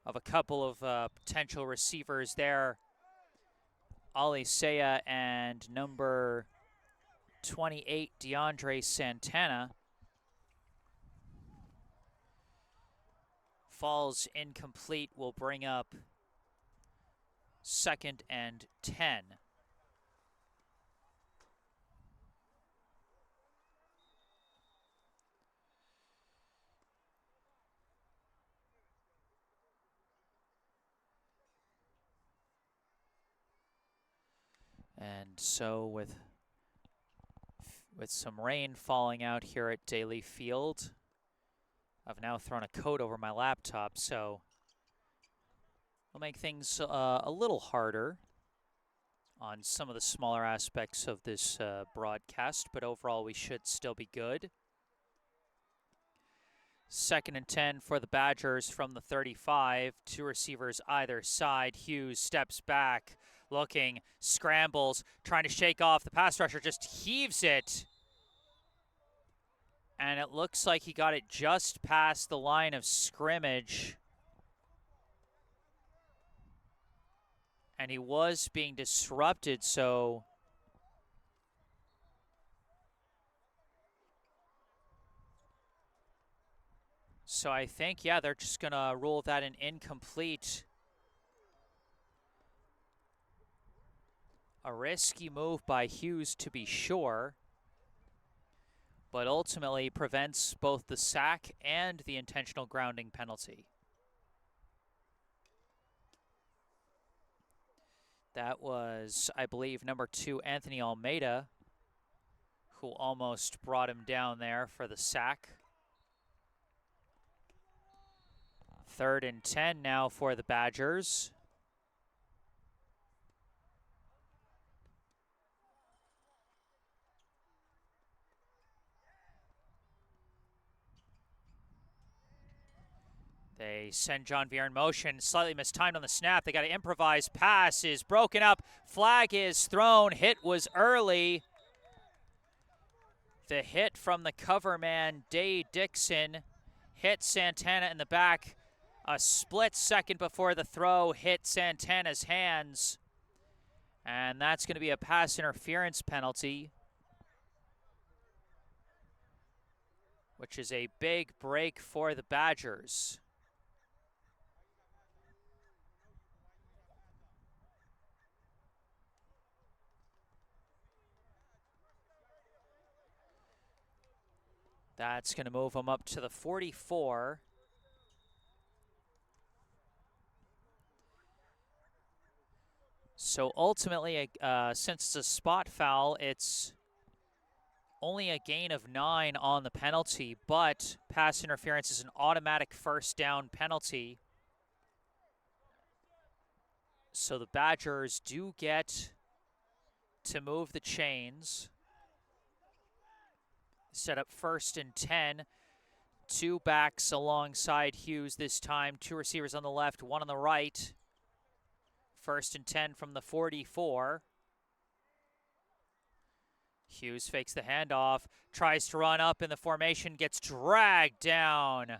of a couple of potential receivers there. Ali Saya and number 28, DeAndre Santana. Falls incomplete, will bring up 2nd and 10. And so with some rain falling out here at Daly Field, I've now thrown a coat over my laptop, so it'll make things a little harder on some of the smaller aspects of this broadcast, but overall we should still be good. 2nd and 10 for the Badgers from the 35. 2 receivers either side. Hughes steps back, looking, scrambles, trying to shake off. The pass rusher just heaves it. And it looks like he got it just past the line of scrimmage. And he was being disrupted, so I think, yeah, they're just going to rule that an incomplete. A risky move by Hughes, to be sure, but ultimately prevents both the sack and the intentional grounding penalty. That was, I believe, number 2, Anthony Almeida, who almost brought him down there for the sack. 3rd and 10 now for the Badgers. They send John Vier in motion, slightly mistimed on the snap. They got to improvise. Pass is broken up. Flag is thrown. Hit was early. The hit from the cover man, Day Dixon, hit Santana in the back. A split second before the throw hit Santana's hands. And that's going to be a pass interference penalty, which is a big break for the Badgers. That's going to move them up to the 44. So ultimately, since it's a spot foul, it's only a gain of 9 on the penalty, but pass interference is an automatic first down penalty. So the Badgers do get to move the chains. Set up 1st and 10. 2 backs alongside Hughes this time. 2 receivers on the left, 1 on the right. 1st and 10 from the 44. Hughes fakes the handoff, tries to run up in the formation, gets dragged down.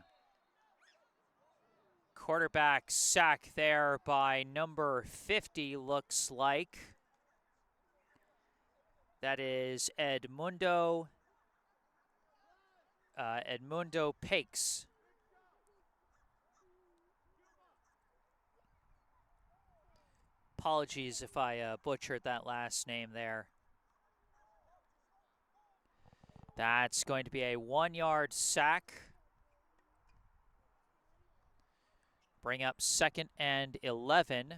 Quarterback sack there by number 50, looks like. That is Edmundo Pakes. Apologies if I butchered that last name there. That's going to be a 1-yard sack. Bring up 2nd and 11.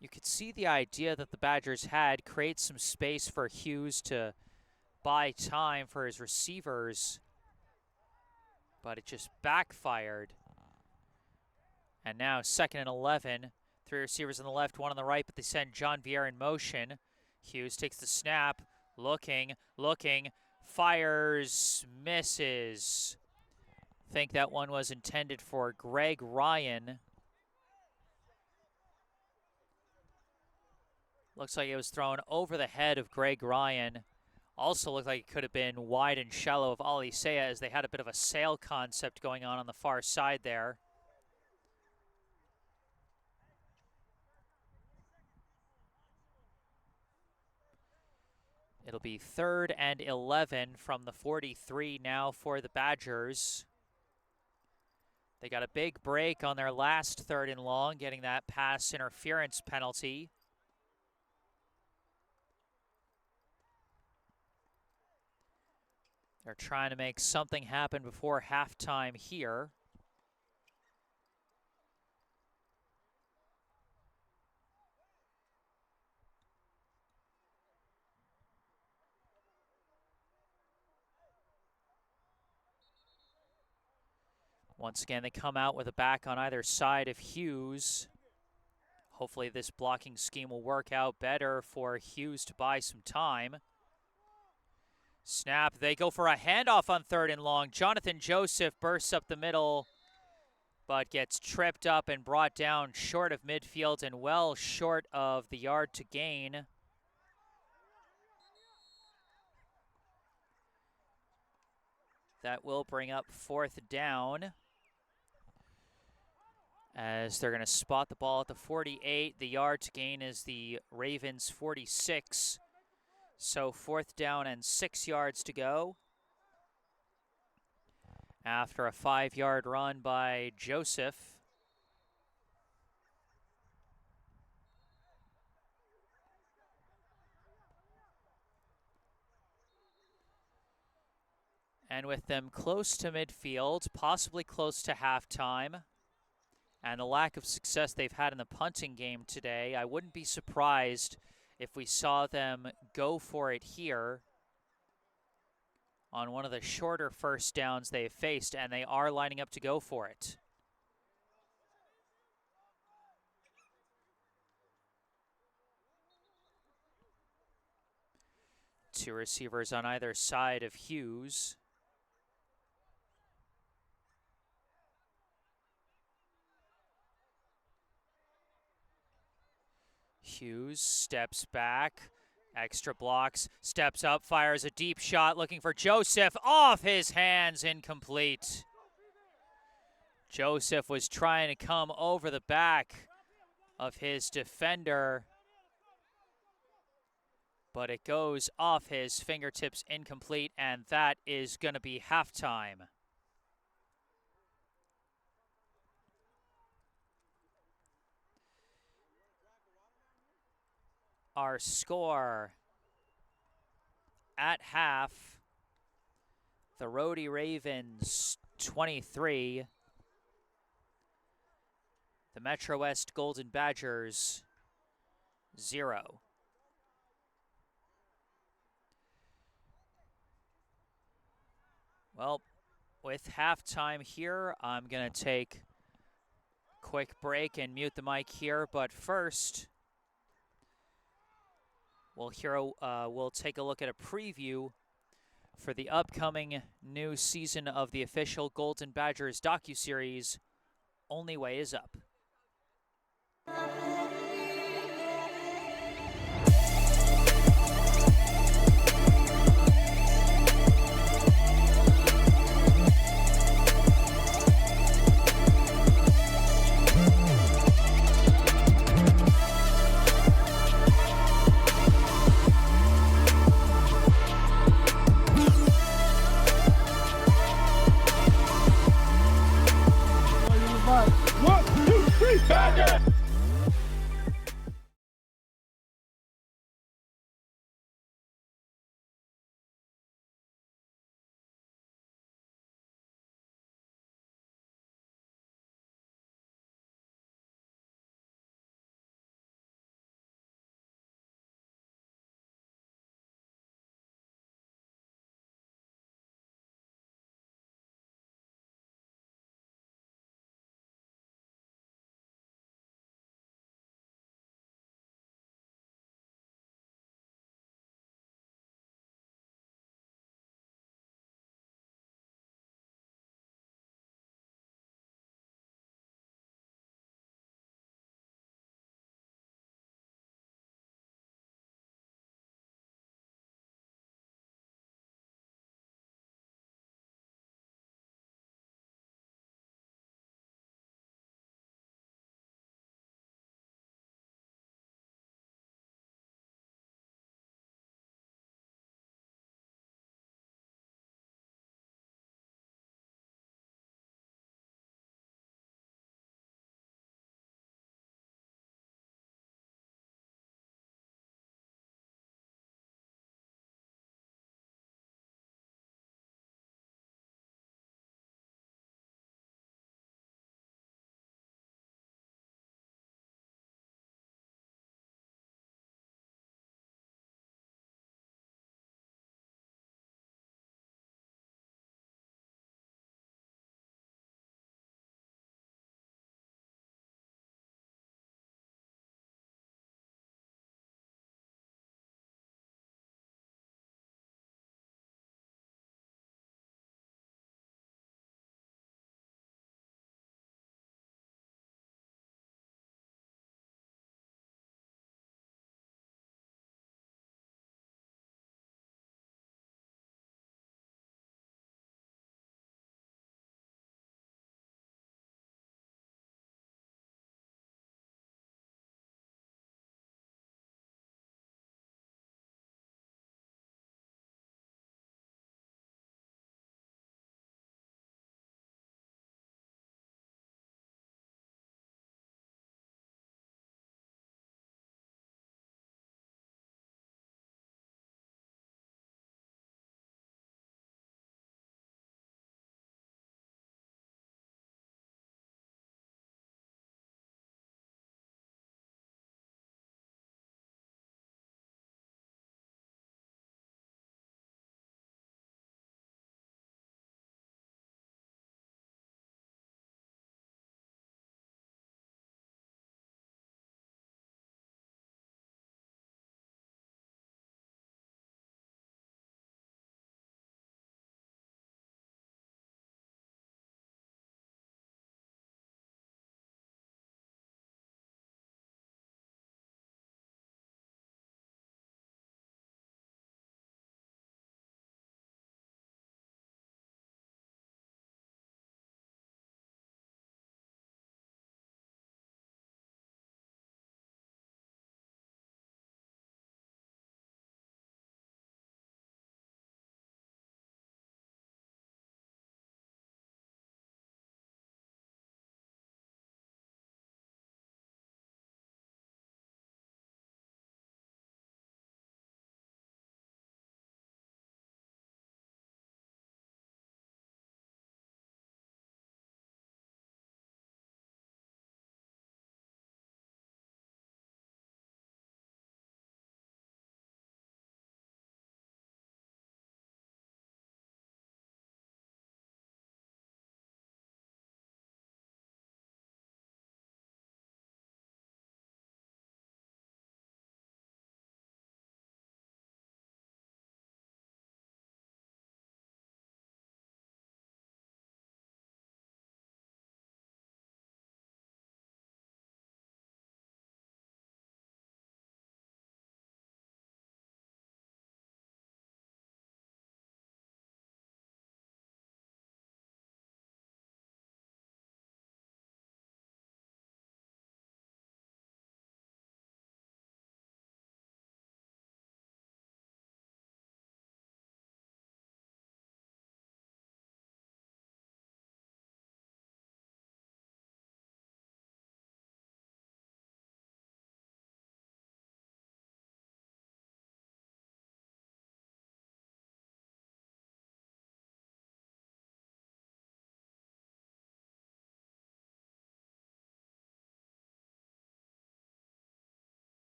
You could see the idea that the Badgers had, create some space for Hughes to buy time for his receivers, but it just backfired. And now 2nd and 11. 3 receivers on the left, 1 on the right, but they send John Vier in motion. Hughes takes the snap, looking, fires, misses. I think that one was intended for Greg Ryan. Looks like it was thrown over the head of Greg Ryan. Also looked like it could have been wide and shallow of Ali Seiya, as they had a bit of a sail concept going on the far side there. It'll be 3rd and 11 from the 43 now for the Badgers. They got a big break on their last 3rd and long, getting that pass interference penalty. They're trying to make something happen before halftime here. Once again, they come out with a back on either side of Hughes. Hopefully this blocking scheme will work out better for Hughes to buy some time. Snap, they go for a handoff on 3rd and long. Jonathan Joseph bursts up the middle, but gets tripped up and brought down short of midfield and well short of the yard to gain. That will bring up 4th down, as they're going to spot the ball at the 48. The yard to gain is the Ravens' 46. So 4th down and 6 yards to go after a 5-yard run by Joseph. And with them close to midfield, possibly close to halftime, and the lack of success they've had in the punting game today, I wouldn't be surprised if we saw them go for it here on one of the shorter first downs they've faced, and they are lining up to go for it. Two receivers on either side of Hughes. Hughes steps back, extra blocks, steps up, fires a deep shot, looking for Joseph, off his hands, incomplete. Joseph was trying to come over the back of his defender, but it goes off his fingertips, incomplete, and that is going to be halftime. Our score at half, the Rhody Ravens 23, the MetroWest Golden Badgers 0. Well, with halftime here, I'm going to take a quick break and mute the mic here, but first, we'll take a look at a preview for the upcoming new season of the official Golden Badgers docuseries, Only Way Is Up. One, two.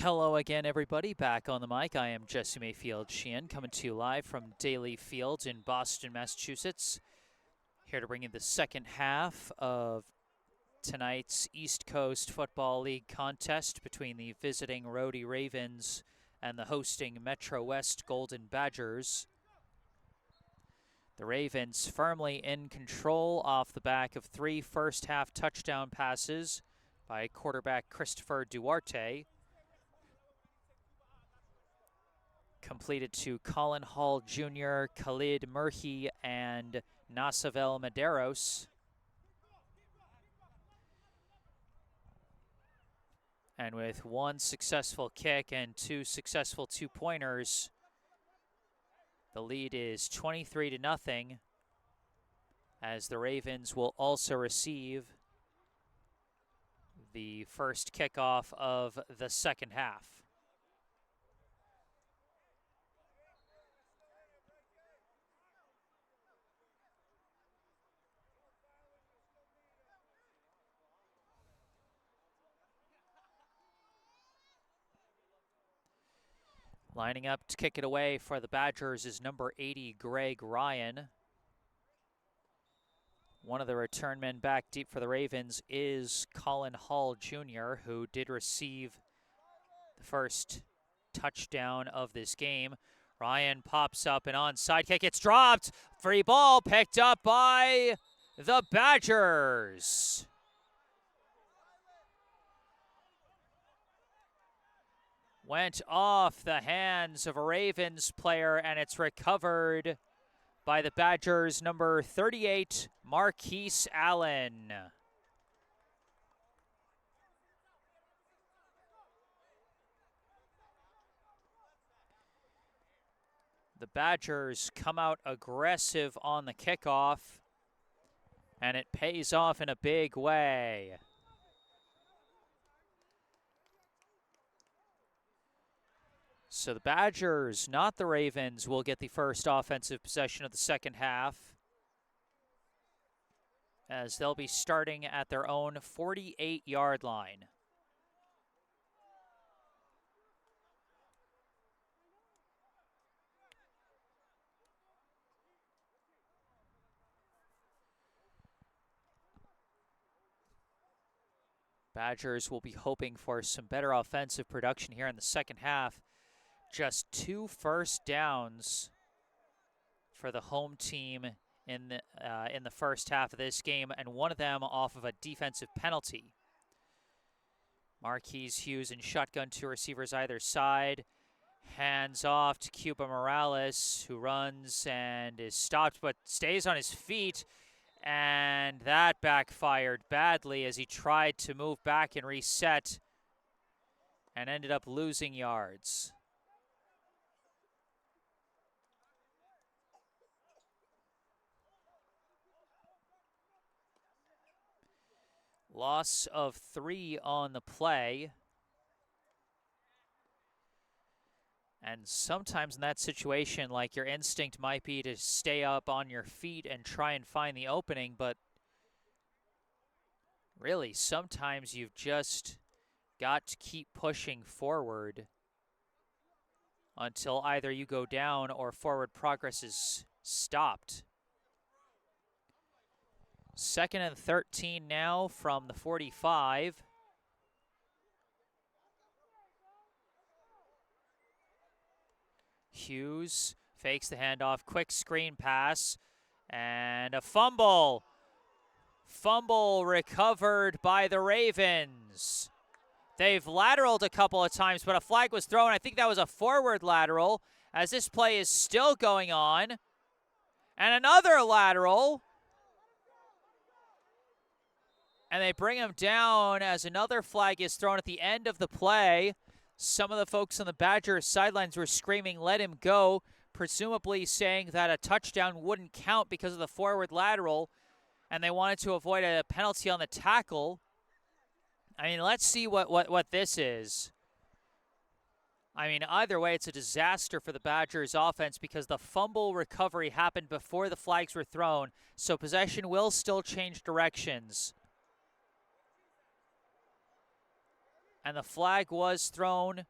Hello again, everybody. Back on the mic. I am Jesse Mayfield Sheehan, coming to you live from Daly Field in Boston, Massachusetts. Here to bring you the second half of tonight's East Coast Football League contest between the visiting Rhody Ravens and the hosting MetroWest Golden Badgers. The Ravens firmly in control off the back of 3 first-half touchdown passes by quarterback Christopher Duarte, completed to Colin Hall Jr., Khalid Murhi, and Nasavel Medeiros. And with 1 successful kick and 2 successful 2-pointers, the lead is 23-0, as the Ravens will also receive the first kickoff of the second half. Lining up to kick it away for the Badgers is number 80, Greg Ryan. One of the return men back deep for the Ravens is Colin Hall Jr., who did receive the first touchdown of this game. Ryan pops up, and onside kick, it's dropped. Free ball picked up by the Badgers. Went off the hands of a Ravens player, and it's recovered by the Badgers' number 38, Marquise Allen. The Badgers come out aggressive on the kickoff, and it pays off in a big way. So the Badgers, not the Ravens, will get the first offensive possession of the second half, as they'll be starting at their own 48-yard line. Badgers will be hoping for some better offensive production here in the second half. Just 2 first downs for the home team in the first half of this game, and one of them off of a defensive penalty. Marquise Hughes in shotgun, 2 receivers either side. Hands off to Cuba Morales, who runs and is stopped but stays on his feet. And that backfired badly as he tried to move back and reset and ended up losing yards. Loss of 3 on the play. And sometimes in that situation, like, your instinct might be to stay up on your feet and try and find the opening, but really, sometimes you've just got to keep pushing forward until either you go down or forward progress is stopped. 2nd and 13 now from the 45. Hughes fakes the handoff, quick screen pass, and a fumble. Fumble recovered by the Ravens. They've lateraled a couple of times, but a flag was thrown. I think that was a forward lateral, as this play is still going on. And another lateral. And they bring him down as another flag is thrown at the end of the play. Some of the folks on the Badgers sidelines were screaming, "Let him go," presumably saying that a touchdown wouldn't count because of the forward lateral, and they wanted to avoid a penalty on the tackle. I mean, let's see what this is. I mean, either way, it's a disaster for the Badgers offense because the fumble recovery happened before the flags were thrown, so possession will still change directions. And the flag was thrown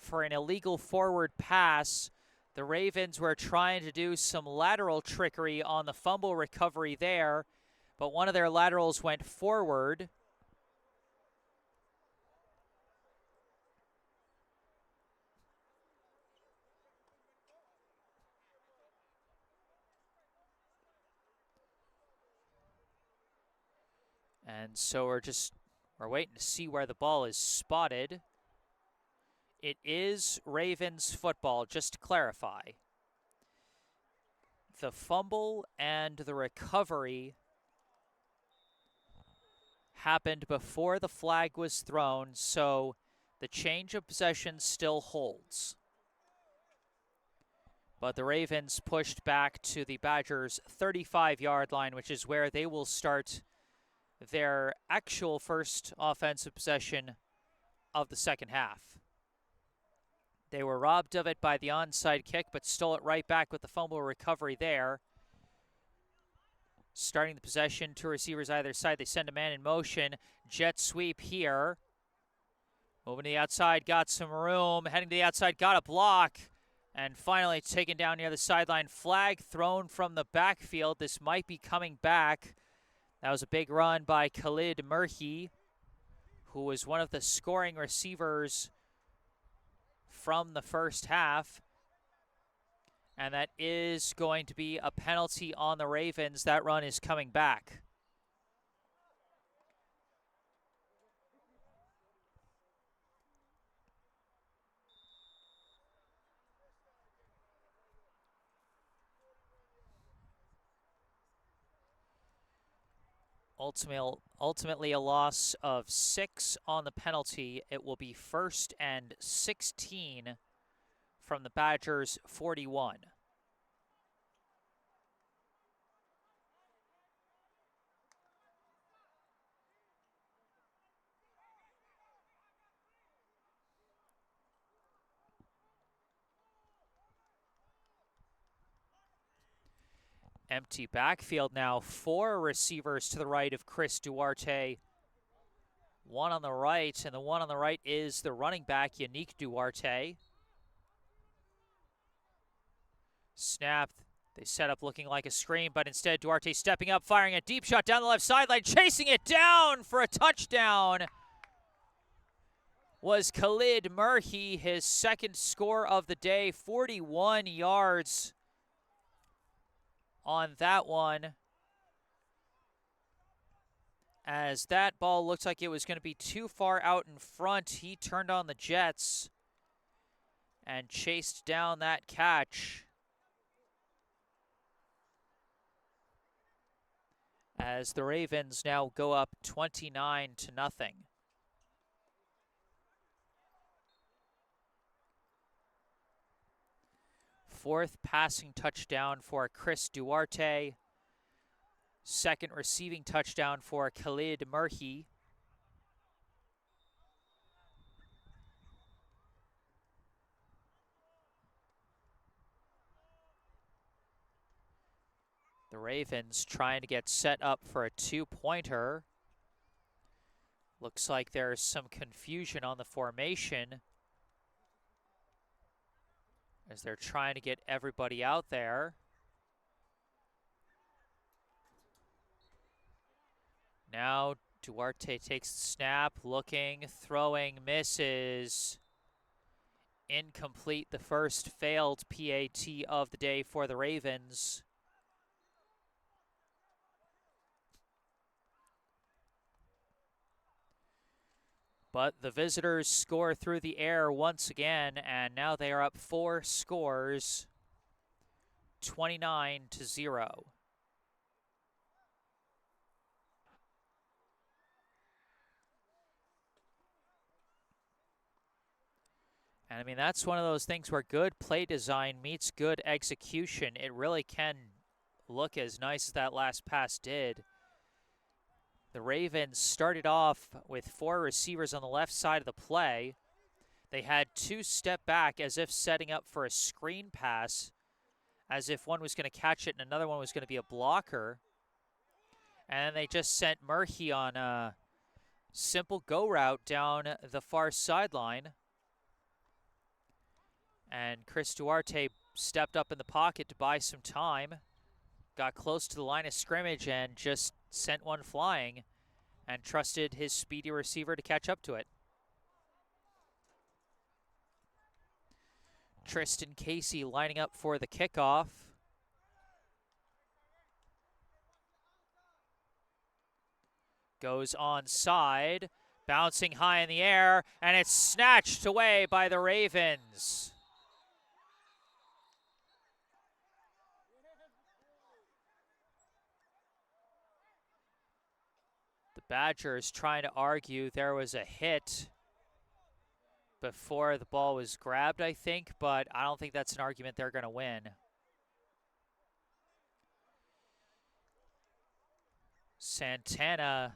for an illegal forward pass. The Ravens were trying to do some lateral trickery on the fumble recovery there, but one of their laterals went forward. And so we're waiting to see where the ball is spotted. It is Ravens football, just to clarify. The fumble and the recovery happened before the flag was thrown, so the change of possession still holds. But the Ravens pushed back to the Badgers' 35-yard line, which is where they will start their actual first offensive possession of the second half. They were robbed of it by the onside kick, but stole it right back with the fumble recovery there. Starting the possession, two receivers either side. They send a man in motion. Jet sweep here. Moving to the outside, got some room. Heading to the outside, got a block. And finally taken down near the sideline. Flag thrown from the backfield. This might be coming back. That was a big run by Khalid Murhi, who was one of the scoring receivers from the first half. And that is going to be a penalty on the Ravens. That run is coming back. Ultimately a loss of 6 on the penalty. It will be 1st and 16 from the Badgers' 41. Empty backfield now. 4 receivers to the right of Chris Duarte. One on the right, and the one on the right is the running back, Yannick Duarte. Snap. They set up looking like a screen, but instead Duarte stepping up, firing a deep shot down the left sideline, chasing it down for a touchdown was Khalid Murhi, his second score of the day, 41 yards on that one. As that ball looked like it was going to be too far out in front, he turned on the jets and chased down that catch. As the Ravens now go up 29-0. Fourth passing touchdown for Chris Duarte. Second receiving touchdown for Khalid Murhi. The Ravens trying to get set up for a 2-pointer. Looks like there's some confusion on the formation as they're trying to get everybody out there. Now Duarte takes the snap, looking, throwing, misses. Incomplete, the first failed PAT of the day for the Ravens. But the visitors score through the air once again, and now they are up 4 scores, 29-0. And I mean, that's one of those things where good play design meets good execution. It really can look as nice as that last pass did. The Ravens started off with 4 receivers on the left side of the play. They had 2 step back as if setting up for a screen pass, as if one was going to catch it and another one was going to be a blocker. And they just sent Murhi on a simple go route down the far sideline. And Chris Duarte stepped up in the pocket to buy some time, got close to the line of scrimmage and just sent one flying and trusted his speedy receiver to catch up to it. Tristan Casey lining up for the kickoff. Goes onside, bouncing high in the air, and it's snatched away by the Ravens. The Badgers trying to argue there was a hit before the ball was grabbed, I think, but I don't think that's an argument they're going to win. Santana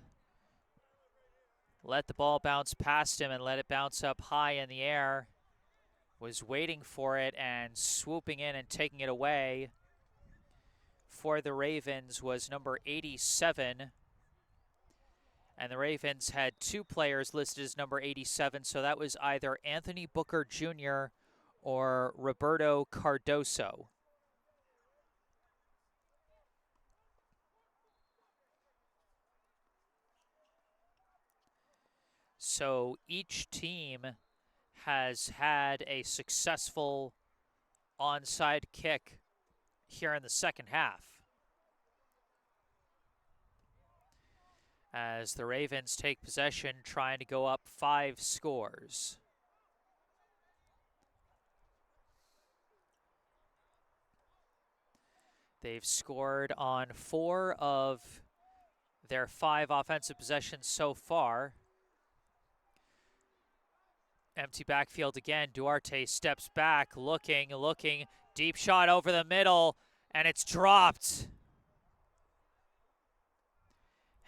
let the ball bounce past him and let it bounce up high in the air. Was waiting for it and swooping in and taking it away for the Ravens was number 87. And the Ravens had two players listed as number 87, so that was either Anthony Booker Jr. or Roberto Cardoso. So each team has had a successful onside kick here in the second half, as the Ravens take possession, trying to go up 5 scores. They've scored on 4 of their 5 offensive possessions so far. Empty backfield again. Duarte steps back, looking, deep shot over the middle, and it's dropped.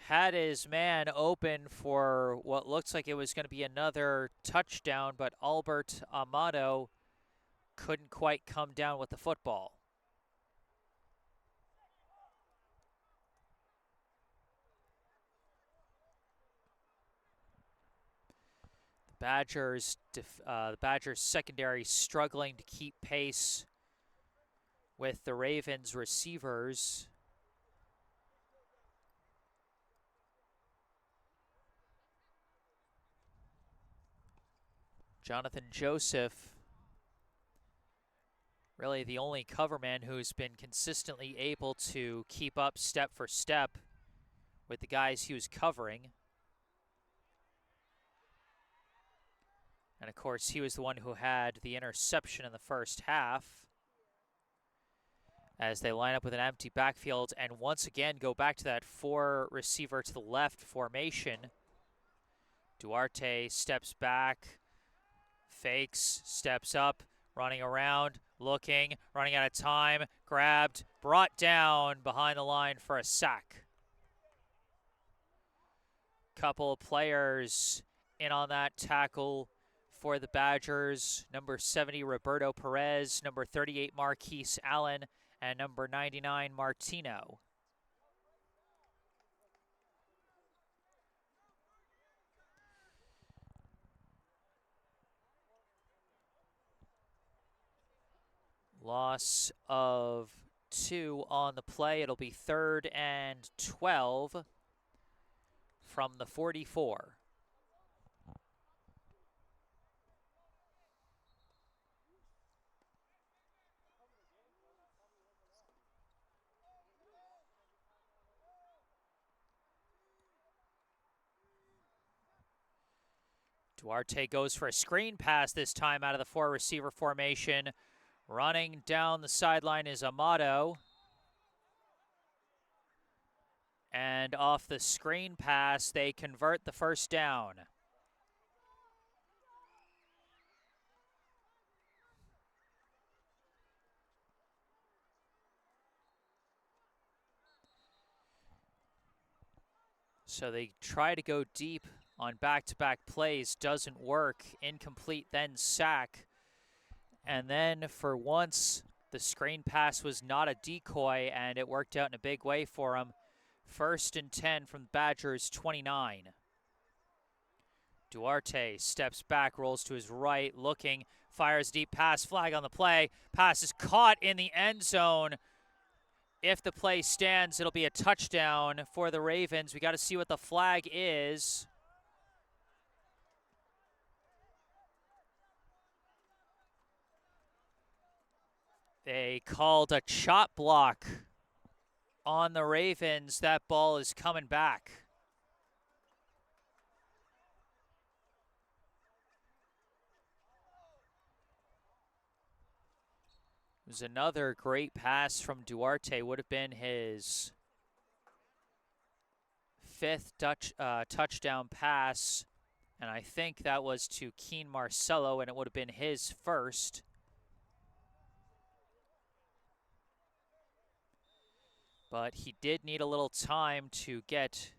Had his man open for what looks like it was going to be another touchdown, but Albert Amado couldn't quite come down with the football. The Badgers secondary struggling to keep pace with the Ravens receivers. Jonathan Joseph, really the only cover man who's been consistently able to keep up step for step with the guys he was covering. And of course, he was the one who had the interception in the first half, as they line up with an empty backfield and once again go back to that 4 receiver to the left formation. Duarte steps back, fakes, steps up, running around, looking, running out of time, grabbed, brought down behind the line for a sack. Couple of players in on that tackle for the Badgers. Number 70, Roberto Perez, number 38, Marquise Allen, and number 99, Martino. Loss of 2 on the play. It'll be 3rd and 12 from the 44. Duarte goes for a screen pass this time out of the 4 receiver formation. Running down the sideline is Amado. And off the screen pass, they convert the first down. So they try to go deep on back-to-back plays, doesn't work, incomplete, then sack. And then for once, the screen pass was not a decoy, and it worked out in a big way for him. 1st and 10 from Badgers 29. Duarte steps back, rolls to his right, looking, fires deep pass, flag on the play. Pass is caught in the end zone. If the play stands, it'll be a touchdown for the Ravens. We got to see what the flag is. They called a chop block on the Ravens. That ball is coming back. It was another great pass from Duarte. Would have been his fifth touchdown pass. And I think that was to Keen Marcello, and it would have been his first. But he did need a little time to get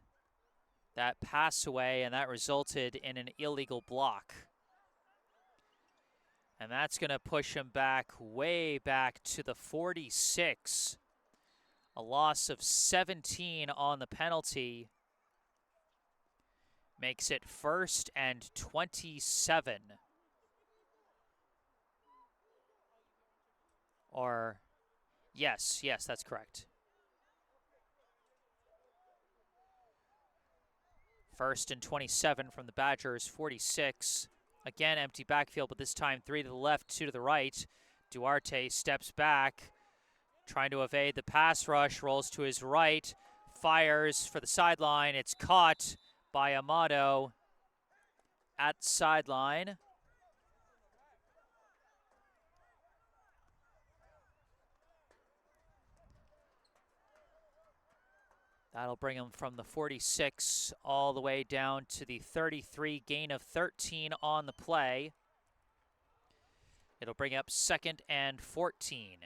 that pass away, and that resulted in an illegal block. And that's going to push him back, way back to the 46. A loss of 17 on the penalty makes it 1st and 27. Or, yes, that's correct. 1st and 27 from the Badgers, 46. Again, empty backfield, but this time 3 to the left, 2 to the right. Duarte steps back, trying to evade the pass rush, rolls to his right, fires for the sideline. It's caught by Amato at sideline. That'll bring him from the 46 all the way down to the 33, gain of 13 on the play. It'll bring up 2nd and 14.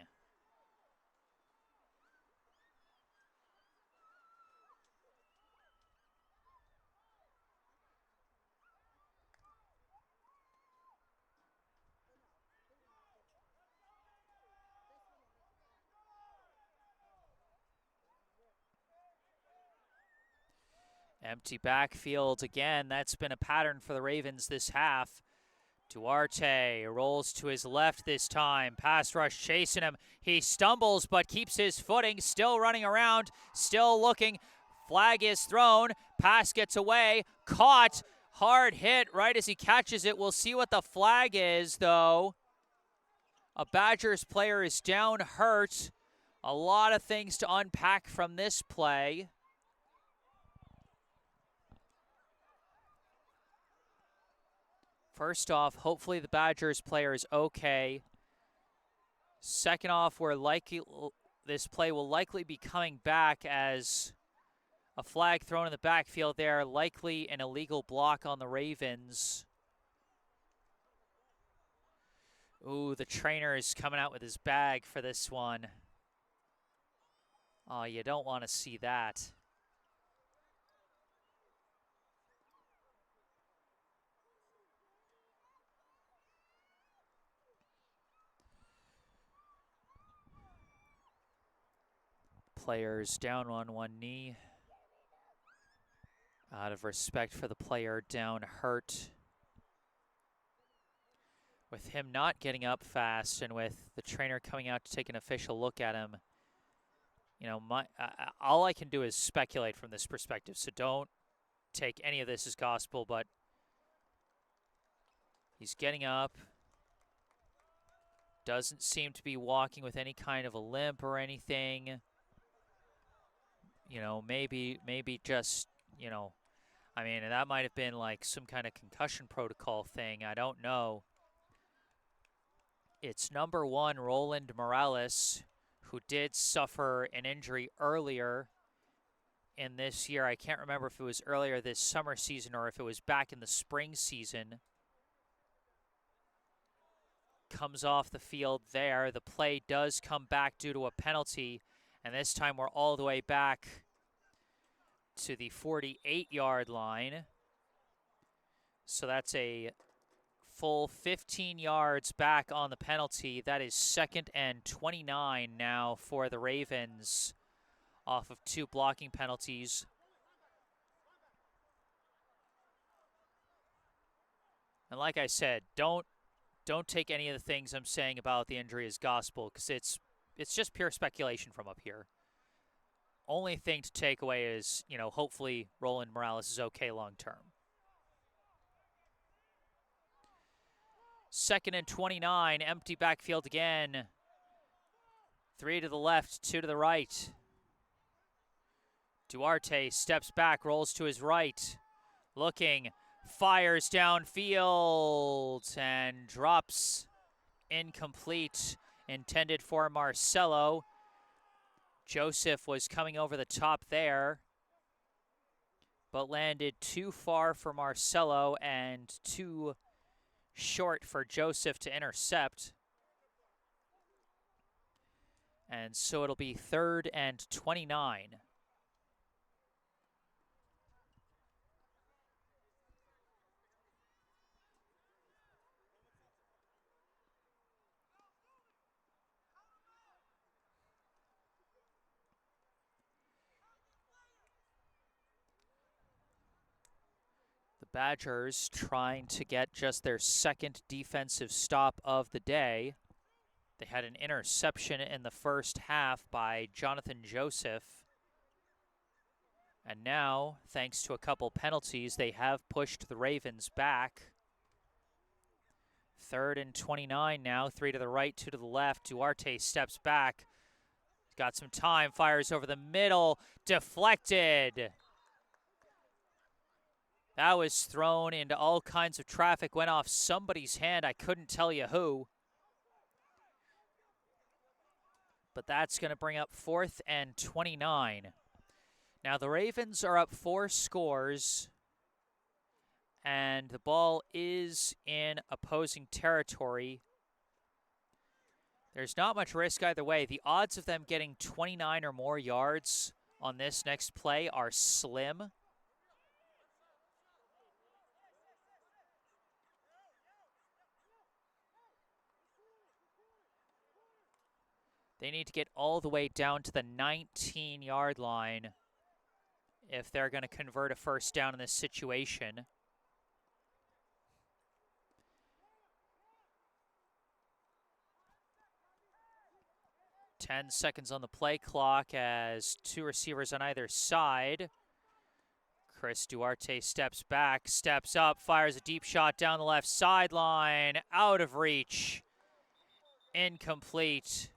Empty backfield again. That's been a pattern for the Ravens this half. Duarte rolls to his left this time. Pass rush chasing him. He stumbles but keeps his footing. Still running around. Still looking. Flag is thrown. Pass gets away. Caught. Hard hit right as he catches it. We'll see what the flag is, though. A Badgers player is down hurt. A lot of things to unpack from this play. First off, hopefully the Badgers player is okay. Second off, this play will likely be coming back as a flag thrown in the backfield there, likely an illegal block on the Ravens. Ooh, the trainer is coming out with his bag for this one. Oh, you don't want to see that. Players down on one knee. Out of respect for the player down hurt. With him not getting up fast and with the trainer coming out to take an official look at him, you know, all I can do is speculate from this perspective, so don't take any of this as gospel, but he's getting up. Doesn't seem to be walking with any kind of a limp or anything. You know, maybe just, you know, I mean, that might have been like some kind of concussion protocol thing. I don't know. It's number 1, Roland Morales, who did suffer an injury earlier in this year. I can't remember if it was earlier this summer season or if it was back in the spring season. Comes off the field there. The play does come back due to a penalty. And this time we're all the way back to the 48-yard line. So that's a full 15 yards back on the penalty. That is 2nd and 29 now for the Ravens off of 2 blocking penalties. And like I said, don't take any of the things I'm saying about the injury as gospel, because it's just pure speculation from up here. Only thing to take away is, hopefully Roland Morales is okay long term. 2nd and 29, empty backfield again. 3 to the left, 2 to the right. Duarte steps back, rolls to his right. Looking, fires downfield, and drops incomplete. Intended for Marcelo. Joseph was coming over the top there, but landed too far for Marcelo and too short for Joseph to intercept. And so it'll be 3rd and 29. The Badgers trying to get just their 2nd defensive stop of the day. They had an interception in the first half by Jonathan Joseph. And now, thanks to a couple penalties, they have pushed the Ravens back. 3rd and 29 now, 3 to the right, 2 to the left. Duarte steps back. Got some time, fires over the middle, deflected. That was thrown into all kinds of traffic, went off somebody's hand. I couldn't tell you who. But that's going to bring up 4th and 29. Now the Ravens are up 4 scores, and the ball is in opposing territory. There's not much risk either way. The odds of them getting 29 or more yards on this next play are slim. They need to get all the way down to the 19-yard line if they're going to convert a first down in this situation. Ten seconds on the play clock as 2 receivers on either side. Chris Duarte steps back, steps up, fires a deep shot down the left sideline, out of reach, incomplete.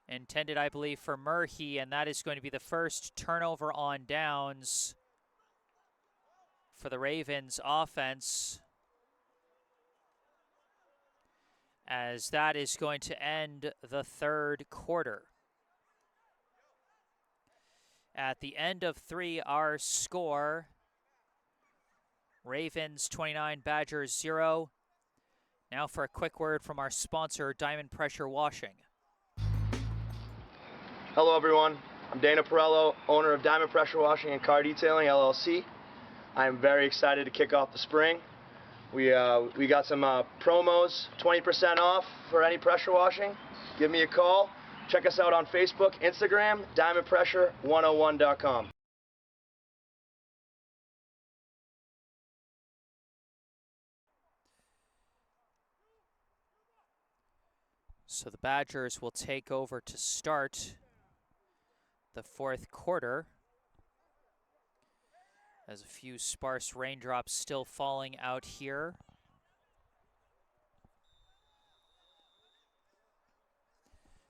Intended, I believe, for Murphy, and that is going to be the first turnover on downs for the Ravens offense, as that is going to end the 3rd quarter. At the end of 3, our score, Ravens 29, Badgers 0. Now for a quick word from our sponsor, Diamond Pressure Washing. Hello everyone, I'm Dana Perello, owner of Diamond Pressure Washing and Car Detailing, LLC. I am very excited to kick off the spring. We got some promos, 20% off for any pressure washing. Give me a call. Check us out on Facebook, Instagram, diamondpressure101.com. So the Badgers will take over to start the 4th quarter, as a few sparse raindrops still falling out here.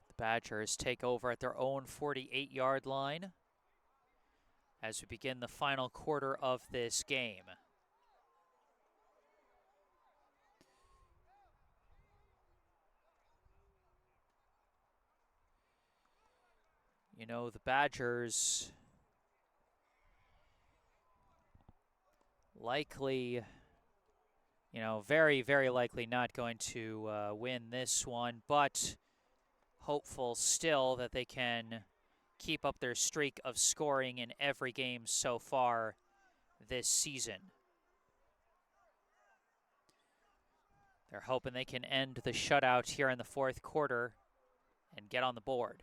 The Badgers take over at their own 48-yard line as we begin the final quarter of this game. You know, the Badgers likely, very, very likely not going to win this one, but hopeful still that they can keep up their streak of scoring in every game so far this season. They're hoping they can end the shutout here in the 4th quarter and get on the board.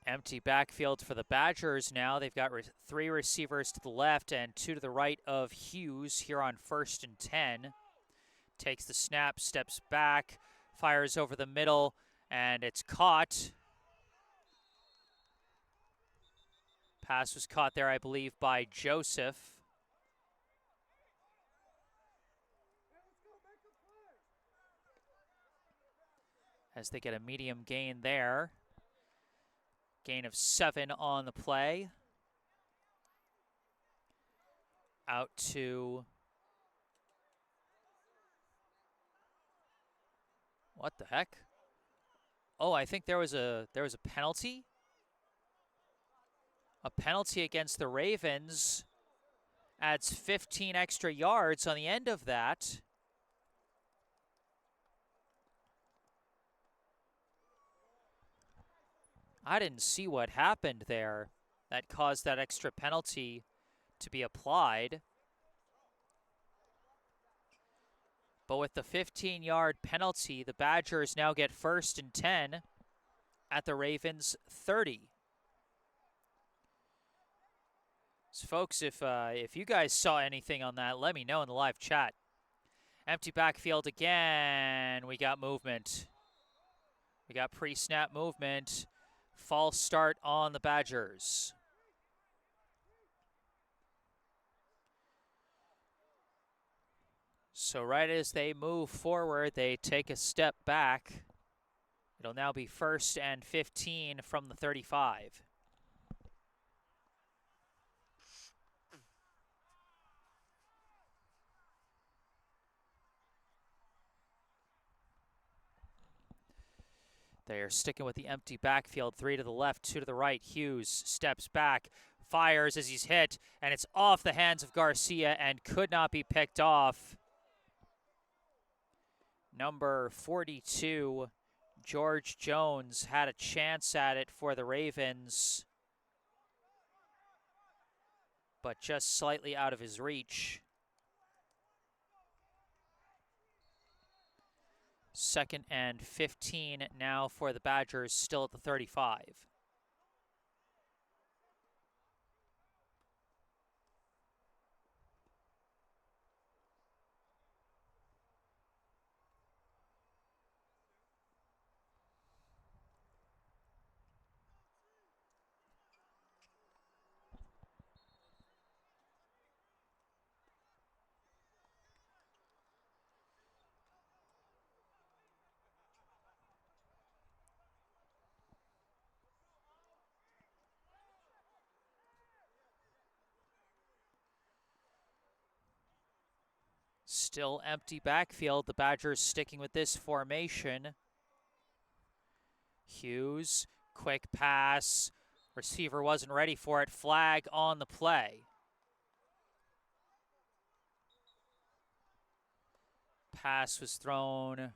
Empty backfield for the Badgers now. They've got 3 receivers to the left and 2 to the right of Hughes here on 1st and 10. Takes the snap, steps back, fires over the middle, and it's caught. Pass was caught there, I believe, by Joseph. As they get a medium gain there. Gain of 7 on the play. Out to... What the heck? Oh, I think there was a penalty. A penalty against the Ravens adds 15 extra yards on the end of that. I didn't see what happened there that caused that extra penalty to be applied. But with the 15-yard penalty, the Badgers now get 1st and 10 at the Ravens' 30. So folks, if you guys saw anything on that, let me know in the live chat. Empty backfield again. We got movement. We got pre-snap movement. False start on the Badgers. So right as they move forward, they take a step back. It'll now be 1st and 15 from the 35. They are sticking with the empty backfield. 3 to the left, 2 to the right. Hughes steps back, fires as he's hit, and it's off the hands of Garcia and could not be picked off. Number 42, George Jones, had a chance at it for the Ravens, but just slightly out of his reach. 2nd and 15 now for the Badgers, still at the 35. Still empty backfield. The Badgers sticking with this formation. Hughes, quick pass. Receiver wasn't ready for it. Flag on the play. Pass was thrown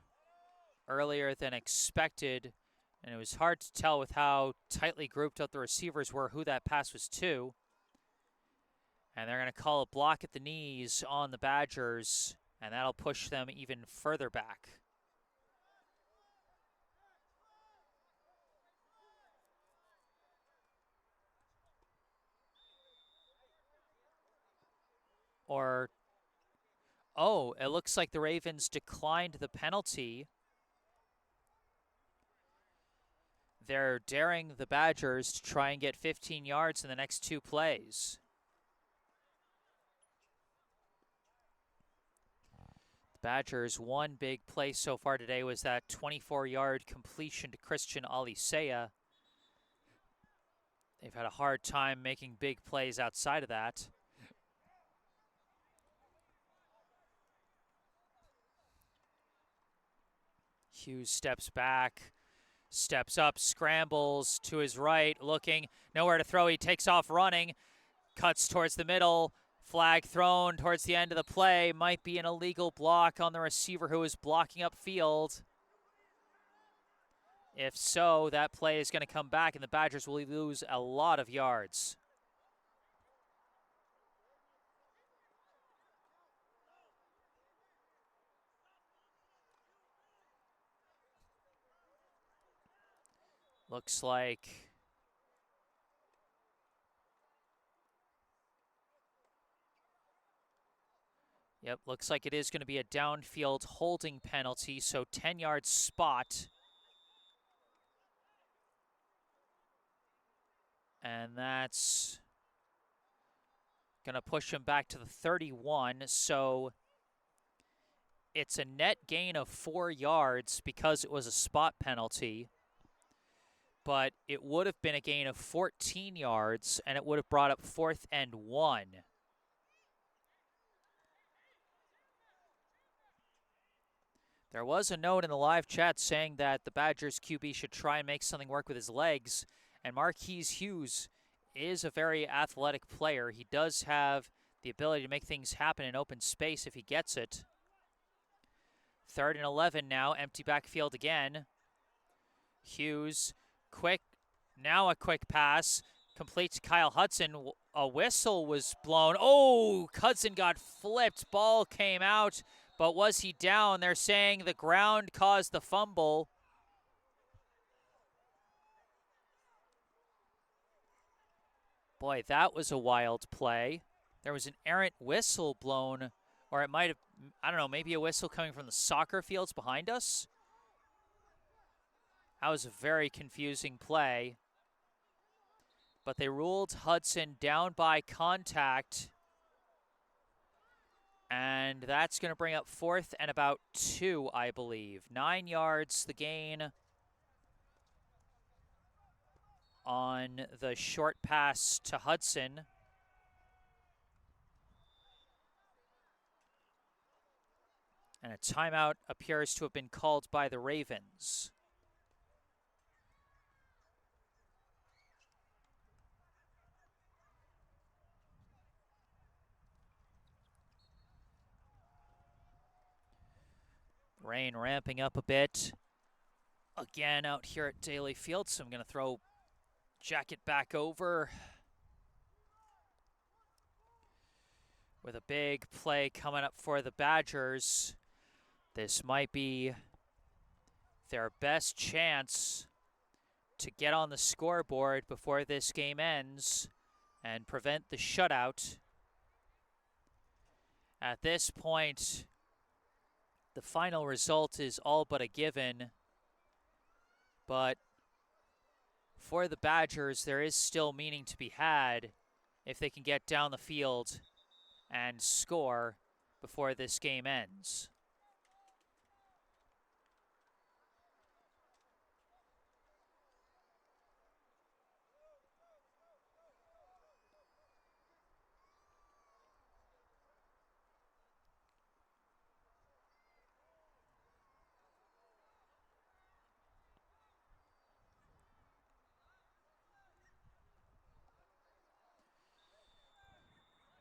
earlier than expected, and it was hard to tell with how tightly grouped up the receivers were who that pass was to. And they're going to call a block at the knees on the Badgers, and that'll push them even further back. Or, oh, it looks like the Ravens declined the penalty. They're daring the Badgers to try and get 15 yards in the next 2 plays. Badgers' one big play so far today was that 24-yard completion to Christian Alisea. They've had a hard time making big plays outside of that. Hughes steps back, steps up, scrambles to his right, looking, nowhere to throw. He takes off running, cuts towards the middle. Flag thrown towards the end of the play. Might be an illegal block on the receiver who is blocking up field. If so, that play is going to come back, and the Badgers will lose a lot of yards. Looks like Yep, looks like it is going to be a downfield holding penalty, so 10-yard spot. And that's going to push him back to the 31, so it's a net gain of 4 yards because it was a spot penalty, but it would have been a gain of 14 yards, and it would have brought up 4th and 1. There was a note in the live chat saying that the Badgers QB should try and make something work with his legs, and Marquise Hughes is a very athletic player. He does have the ability to make things happen in open space if he gets it. 3rd and 11 now, empty backfield again. Hughes, quick, now a quick pass, complete to Kyle Hudson. A whistle was blown. Oh, Hudson got flipped, ball came out, but was he down? They're saying the ground caused the fumble. Boy, that was a wild play. There was an errant whistle blown, or it might have, I don't know, maybe a whistle coming from the soccer fields behind us. That was a very confusing play. But they ruled Hudson down by contact. And that's going to bring up 4th and about 2, I believe. 9 yards, the gain on the short pass to Hudson. And a timeout appears to have been called by the Ravens. Rain ramping up a bit. Again out here at Daly Field, so I'm going to throw jacket back over. With a big play coming up for the Badgers. This might be their best chance to get on the scoreboard before this game ends and prevent the shutout. At this point, the final result is all but a given, but for the Badgers, there is still meaning to be had if they can get down the field and score before this game ends.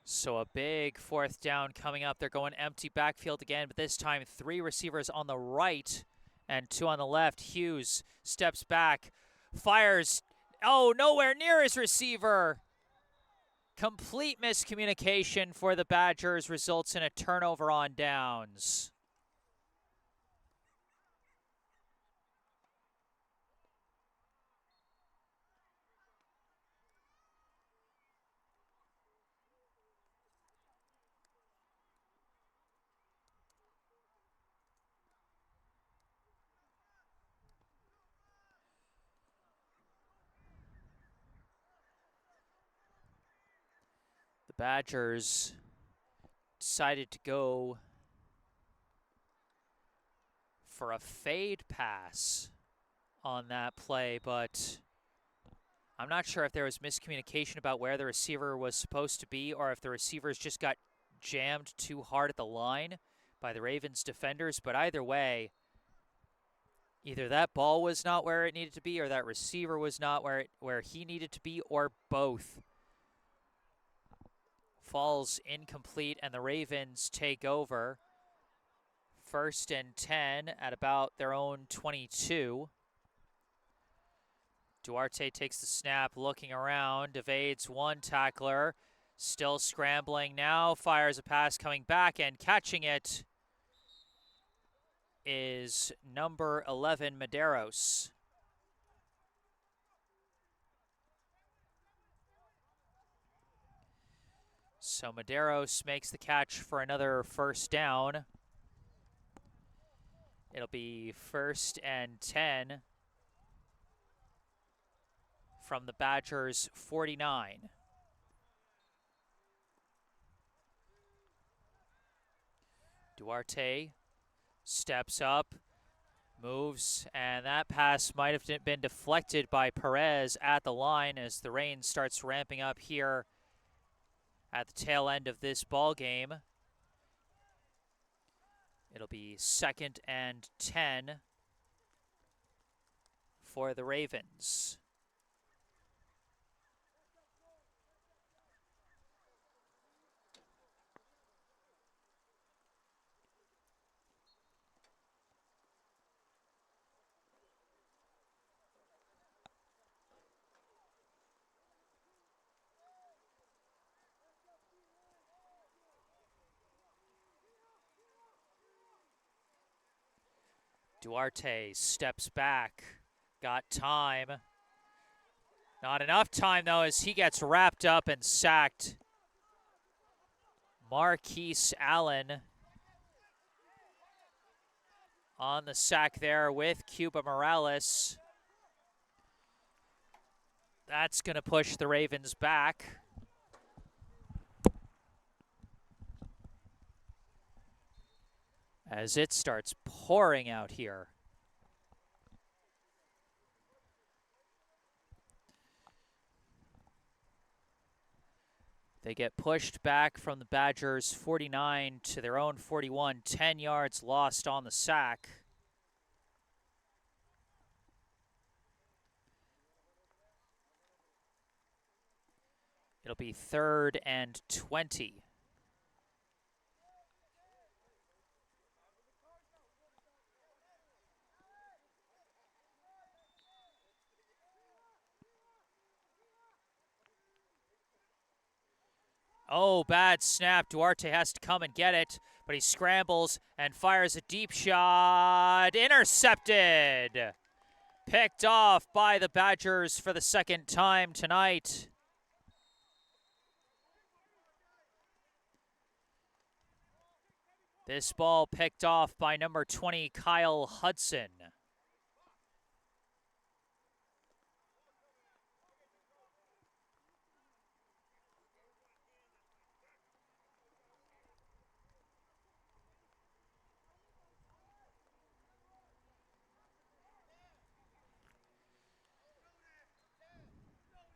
So a big 4th down coming up. They're going empty backfield again, but this time 3 receivers on the right and 2 on the left. Hughes steps back, fires. Oh, nowhere near his receiver. Complete miscommunication for the Badgers results in a turnover on downs. The Badgers decided to go for a fade pass on that play, but I'm not sure if there was miscommunication about where the receiver was supposed to be or if the receivers just got jammed too hard at the line by the Ravens defenders, but either way, either that ball was not where it needed to be or that receiver was not where he needed to be, or both. Falls incomplete and the Ravens take over. 1st and 10 at about their own 22. Duarte takes the snap, looking around, evades one tackler, still scrambling now, fires a pass coming back, and catching it is number 11, Medeiros. So Medeiros makes the catch for another first down. It'll be 1st and 10 from the Badgers' 49. Duarte steps up, moves, and that pass might have been deflected by Perez at the line as the rain starts ramping up here at the tail end of this ball game. It'll be 2nd and 10 for the Ravens. Duarte steps back, got time. Not enough time, though, as he gets wrapped up and sacked. Marquise Allen on the sack there with Cuba Morales. That's going to push the Ravens back. As it starts pouring out here. They get pushed back from the Badgers' 49 to their own 41, 10 yards lost on the sack. It'll be 3rd and 20. Oh, bad snap. Duarte has to come and get it, but he scrambles and fires a deep shot. Intercepted. Picked off by the Badgers for the 2nd time tonight. This ball picked off by number 20, Kyle Hudson.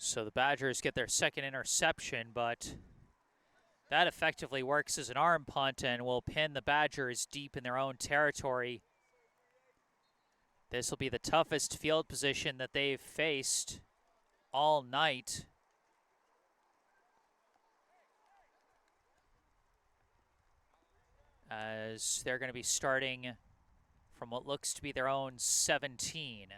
So the Badgers get their 2nd interception, but that effectively works as an arm punt and will pin the Badgers deep in their own territory. This will be the toughest field position that they've faced all night. As they're going to be starting from what looks to be their own 17.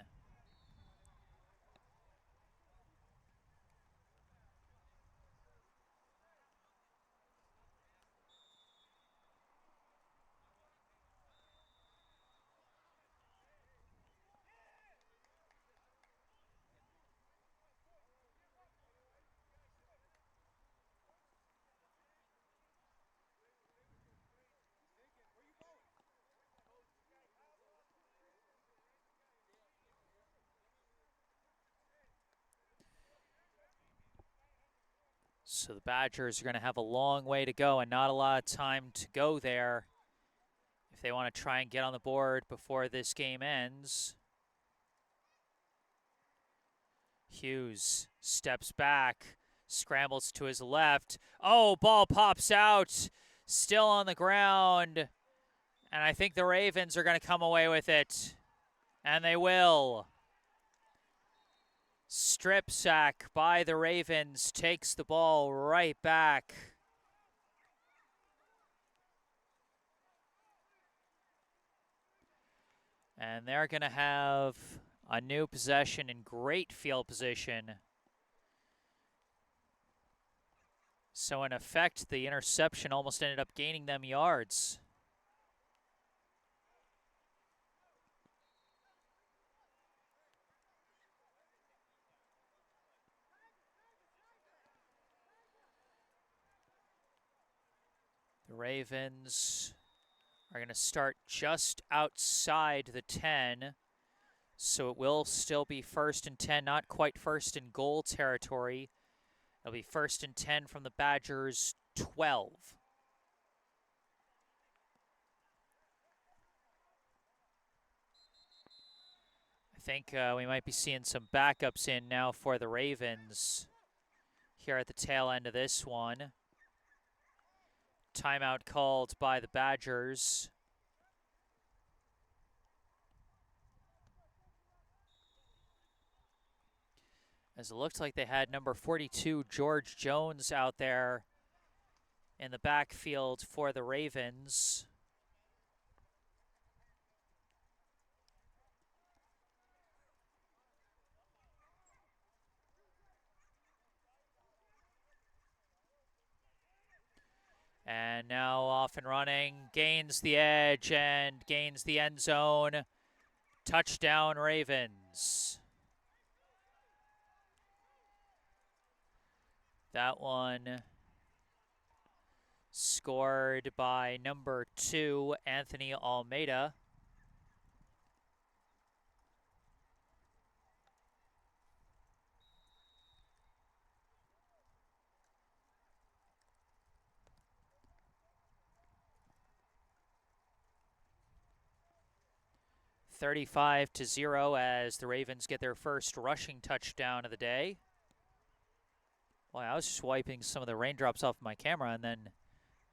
So the Badgers are going to have a long way to go and not a lot of time to go there if they want to try and get on the board before this game ends. Hughes steps back, scrambles to his left. Oh, ball pops out, still on the ground. And I think the Ravens are going to come away with it. And they will. Strip sack by the Ravens takes the ball right back. And they're going to have a new possession in great field position. So in effect, the interception almost ended up gaining them yards. The Ravens are going to start just outside the 10, so it will still be 1st and 10, not quite 1st and goal territory. It'll be 1st and 10 from the Badgers' 12. I think we might be seeing some backups in now for the Ravens here at the tail end of this one. Timeout called by the Badgers. As it looked like they had number 42, George Jones, out there in the backfield for the Ravens. And now off and running, gains the edge and gains the end zone. Touchdown, Ravens. That one scored by number 2, Anthony Almeida. (35-0) as the Ravens get their first rushing touchdown of the day. Well, I was just wiping some of the raindrops off my camera, and then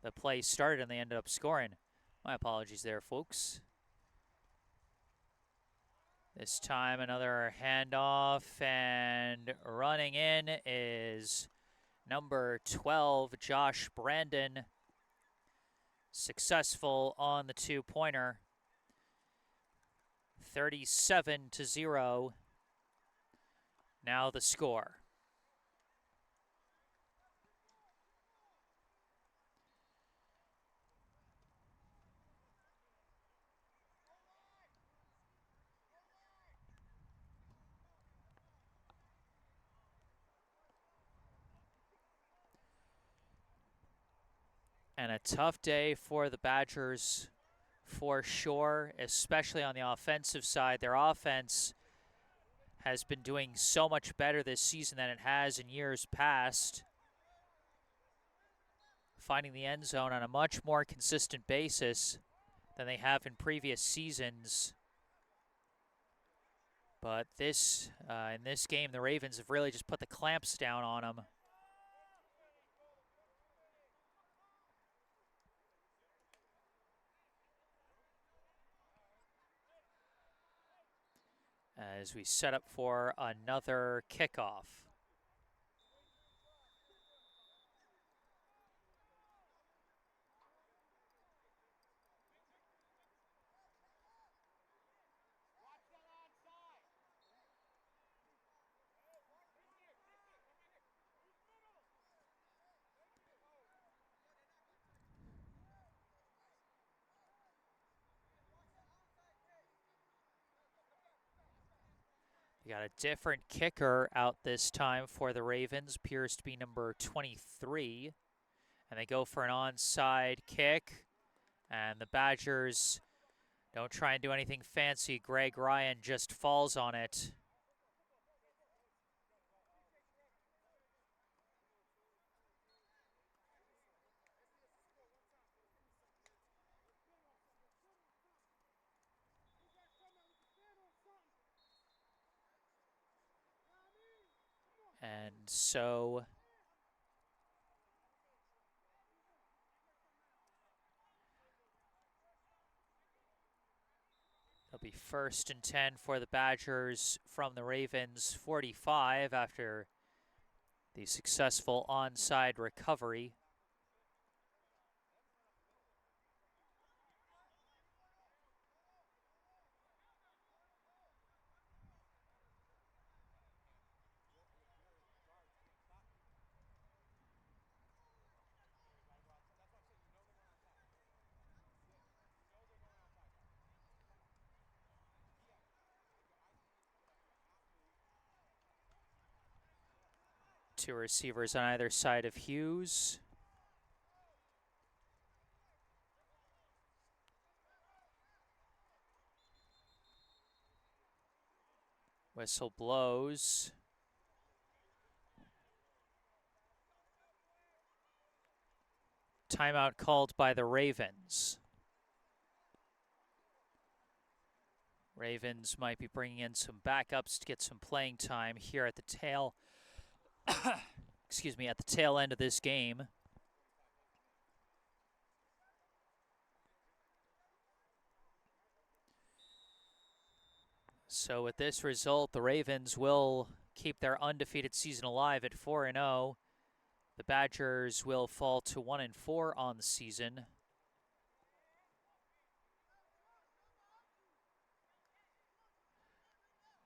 the play started and they ended up scoring. My apologies there, folks. This time another handoff, and running in is number 12, Josh Brandon. Successful on the two-pointer. 37-0. Now the score. And a tough day for the Badgers for sure, especially on the offensive side. Their offense has been doing so much better this season than it has in years past, finding the end zone on a much more consistent basis than they have in previous seasons. But this, in this game, the Ravens have really just put the clamps down on them. As we set up for another kickoff. We got a different kicker out this time for the Ravens, appears to be number 23. And they go for an onside kick. And the Badgers don't try and do anything fancy. Greg Ryan just falls on it. And so it'll be 1st and 10 for the Badgers from the Ravens 45 after the successful onside recovery. Two receivers on either side of Hughes. Whistle blows. Timeout called by the Ravens. Ravens might be bringing in some backups to get some playing time here at the tail excuse me, at the tail end of this game. So with this result, the Ravens will keep their undefeated season alive at 4-0. The Badgers will fall to 1-4 on the season.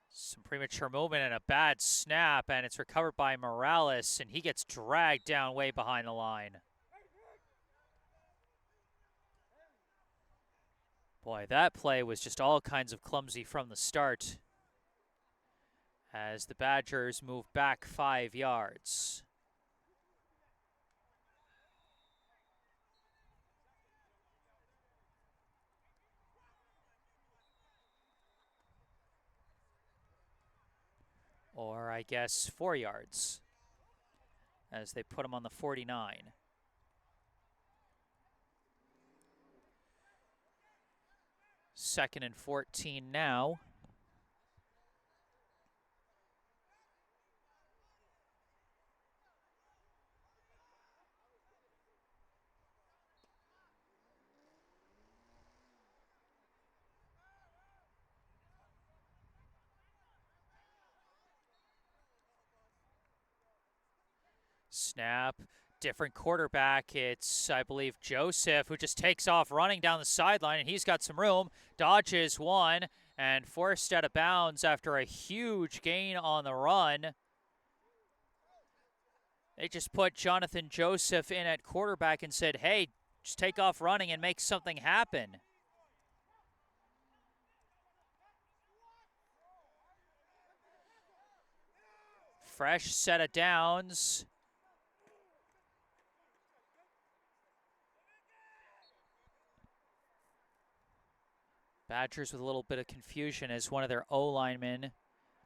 Some premature movement and a bad snap, and it's recovered by Morales, and he gets dragged down way behind the line. Boy, that play was just all kinds of clumsy from the start as the Badgers move back 5 yards. Or I guess 4 yards as they put him on the 49. Second and 14 now. Snap, different quarterback. It's, I believe, Joseph, who just takes off running down the sideline, and he's got some room. Dodges one and forced out of bounds after a huge gain on the run. They just put Jonathan Joseph in at quarterback and said, hey, just take off running and make something happen. Fresh set of downs. Badgers with a little bit of confusion as one of their O-linemen,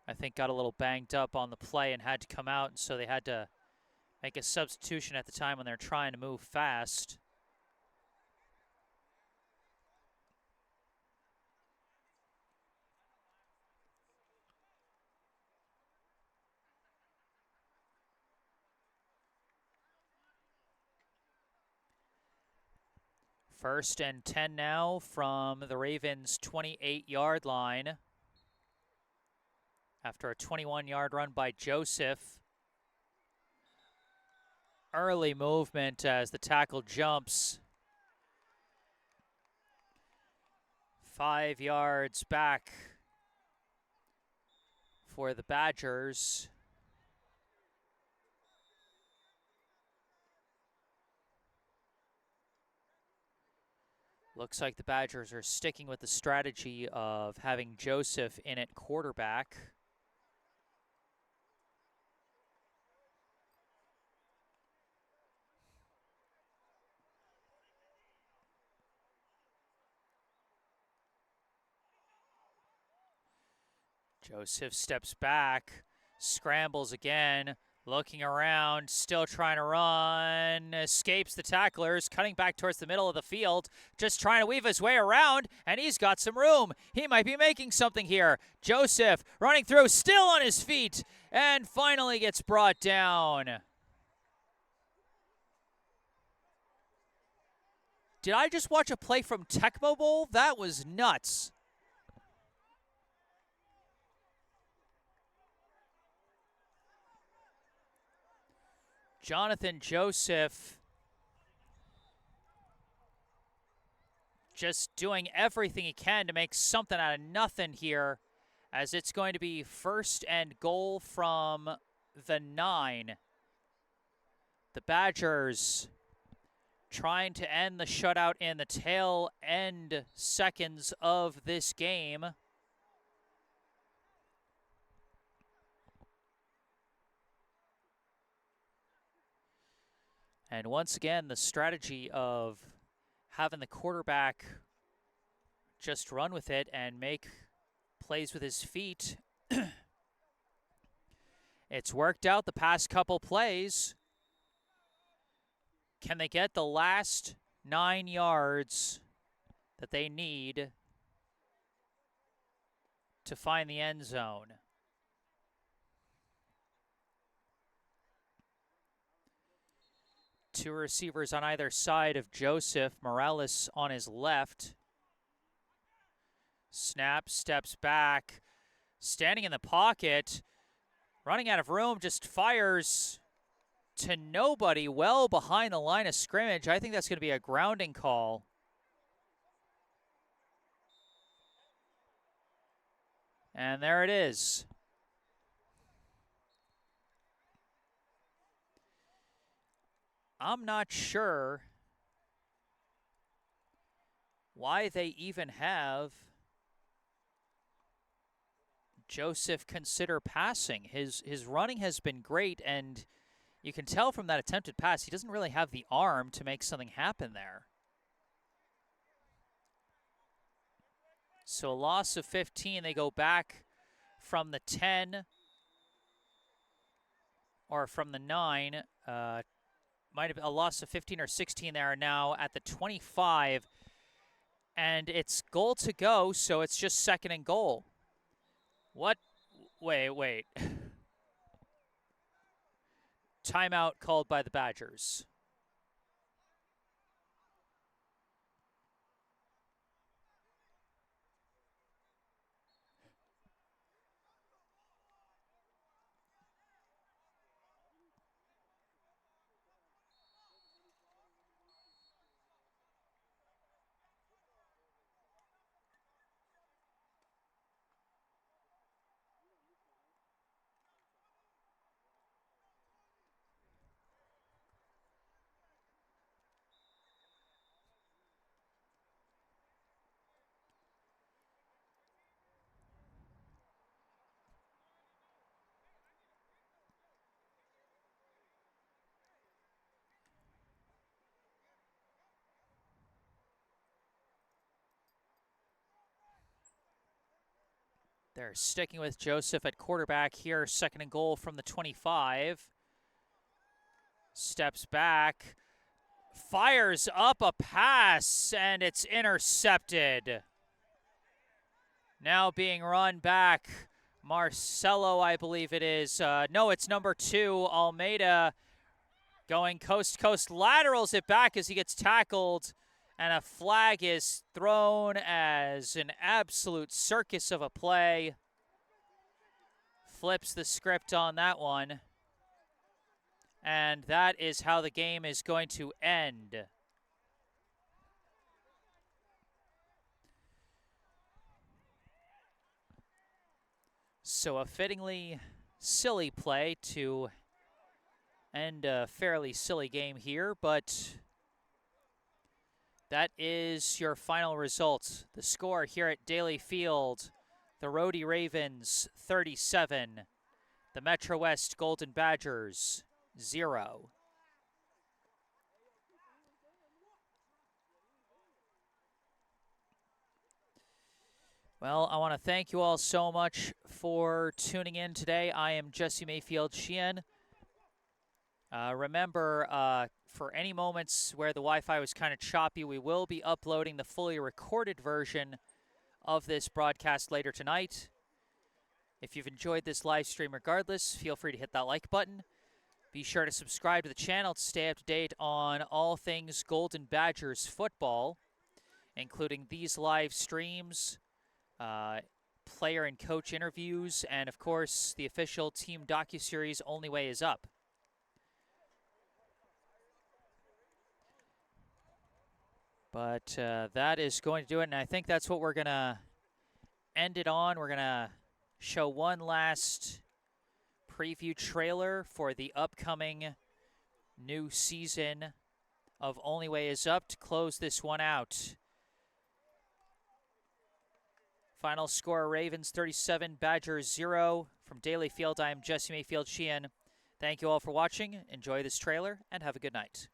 I think, got a little banged up on the play and had to come out, and so they had to make a substitution at the time when they're trying to move fast. First and 10 now from the Ravens' 28-yard line after a 21-yard run by Joseph. Early movement as the tackle jumps. 5 yards back for the Badgers. Looks like the Badgers are sticking with the strategy of having Joseph in at quarterback. Joseph steps back, scrambles again, looking around, still trying to run, escapes the tacklers, cutting back towards the middle of the field, just trying to weave his way around, and he's got some room. He might be making something here. Joseph running through, still on his feet, and finally gets brought down. Did I just watch a play from Tecmo Bowl? That was nuts. Jonathan Joseph just doing everything he can to make something out of nothing here, as it's going to be first and goal from the 9. The Badgers trying to end the shutout in the tail end seconds of this game. And once again, the strategy of having the quarterback just run with it and make plays with his feet It's worked out the past couple plays. Can they get the last 9 yards that they need to find the end zone? Two receivers on either side of Joseph. Morales on his left. Snap, steps back, standing in the pocket, running out of room, just fires to nobody well behind the line of scrimmage. I think that's going to be a grounding call. And there it is. I'm not sure why they even have Joseph consider passing. His running has been great, and you can tell from that attempted pass, he doesn't really have the arm to make something happen there. So a loss of 15. They go back from the 10 or from the 9. Might have been a loss of 15 or 16. They are now at the 25. And it's goal to go, so it's just second and goal. What? Wait. Timeout called by the Badgers. They're sticking with Joseph at quarterback here. Second and goal from the 25. Steps back. Fires up a pass, and it's intercepted. Now being run back. Marcelo, I believe it is. No, it's number 2, Almeida, going coast to coast. Laterals it back as he gets tackled. And a flag is thrown as an absolute circus of a play. Flips the script on that one. And that is how the game is going to end. So a fittingly silly play to end a fairly silly game here, but that is your final result. The score here at Daly Field, the Rhody Ravens 37, the MetroWest Golden Badgers 0. Well, I want to thank you all so much for tuning in today. I am Jesse Mayfield Sheehan. Remember, for any moments where the Wi-Fi was kind of choppy, we will be uploading the fully recorded version of this broadcast later tonight. If you've enjoyed this live stream regardless, feel free to hit that like button. Be sure to subscribe to the channel to stay up to date on all things Golden Badgers football, including these live streams, player and coach interviews, and of course the official team docuseries Only Way Is Up. But that is going to do it, and I think that's what we're going to end it on. We're going to show one last preview trailer for the upcoming new season of Only Way Is Up to close this one out. Final score, Ravens 37, Badgers 0. From Daly Field, I am Jesse Mayfield Sheehan. Thank you all for watching. Enjoy this trailer, and have a good night.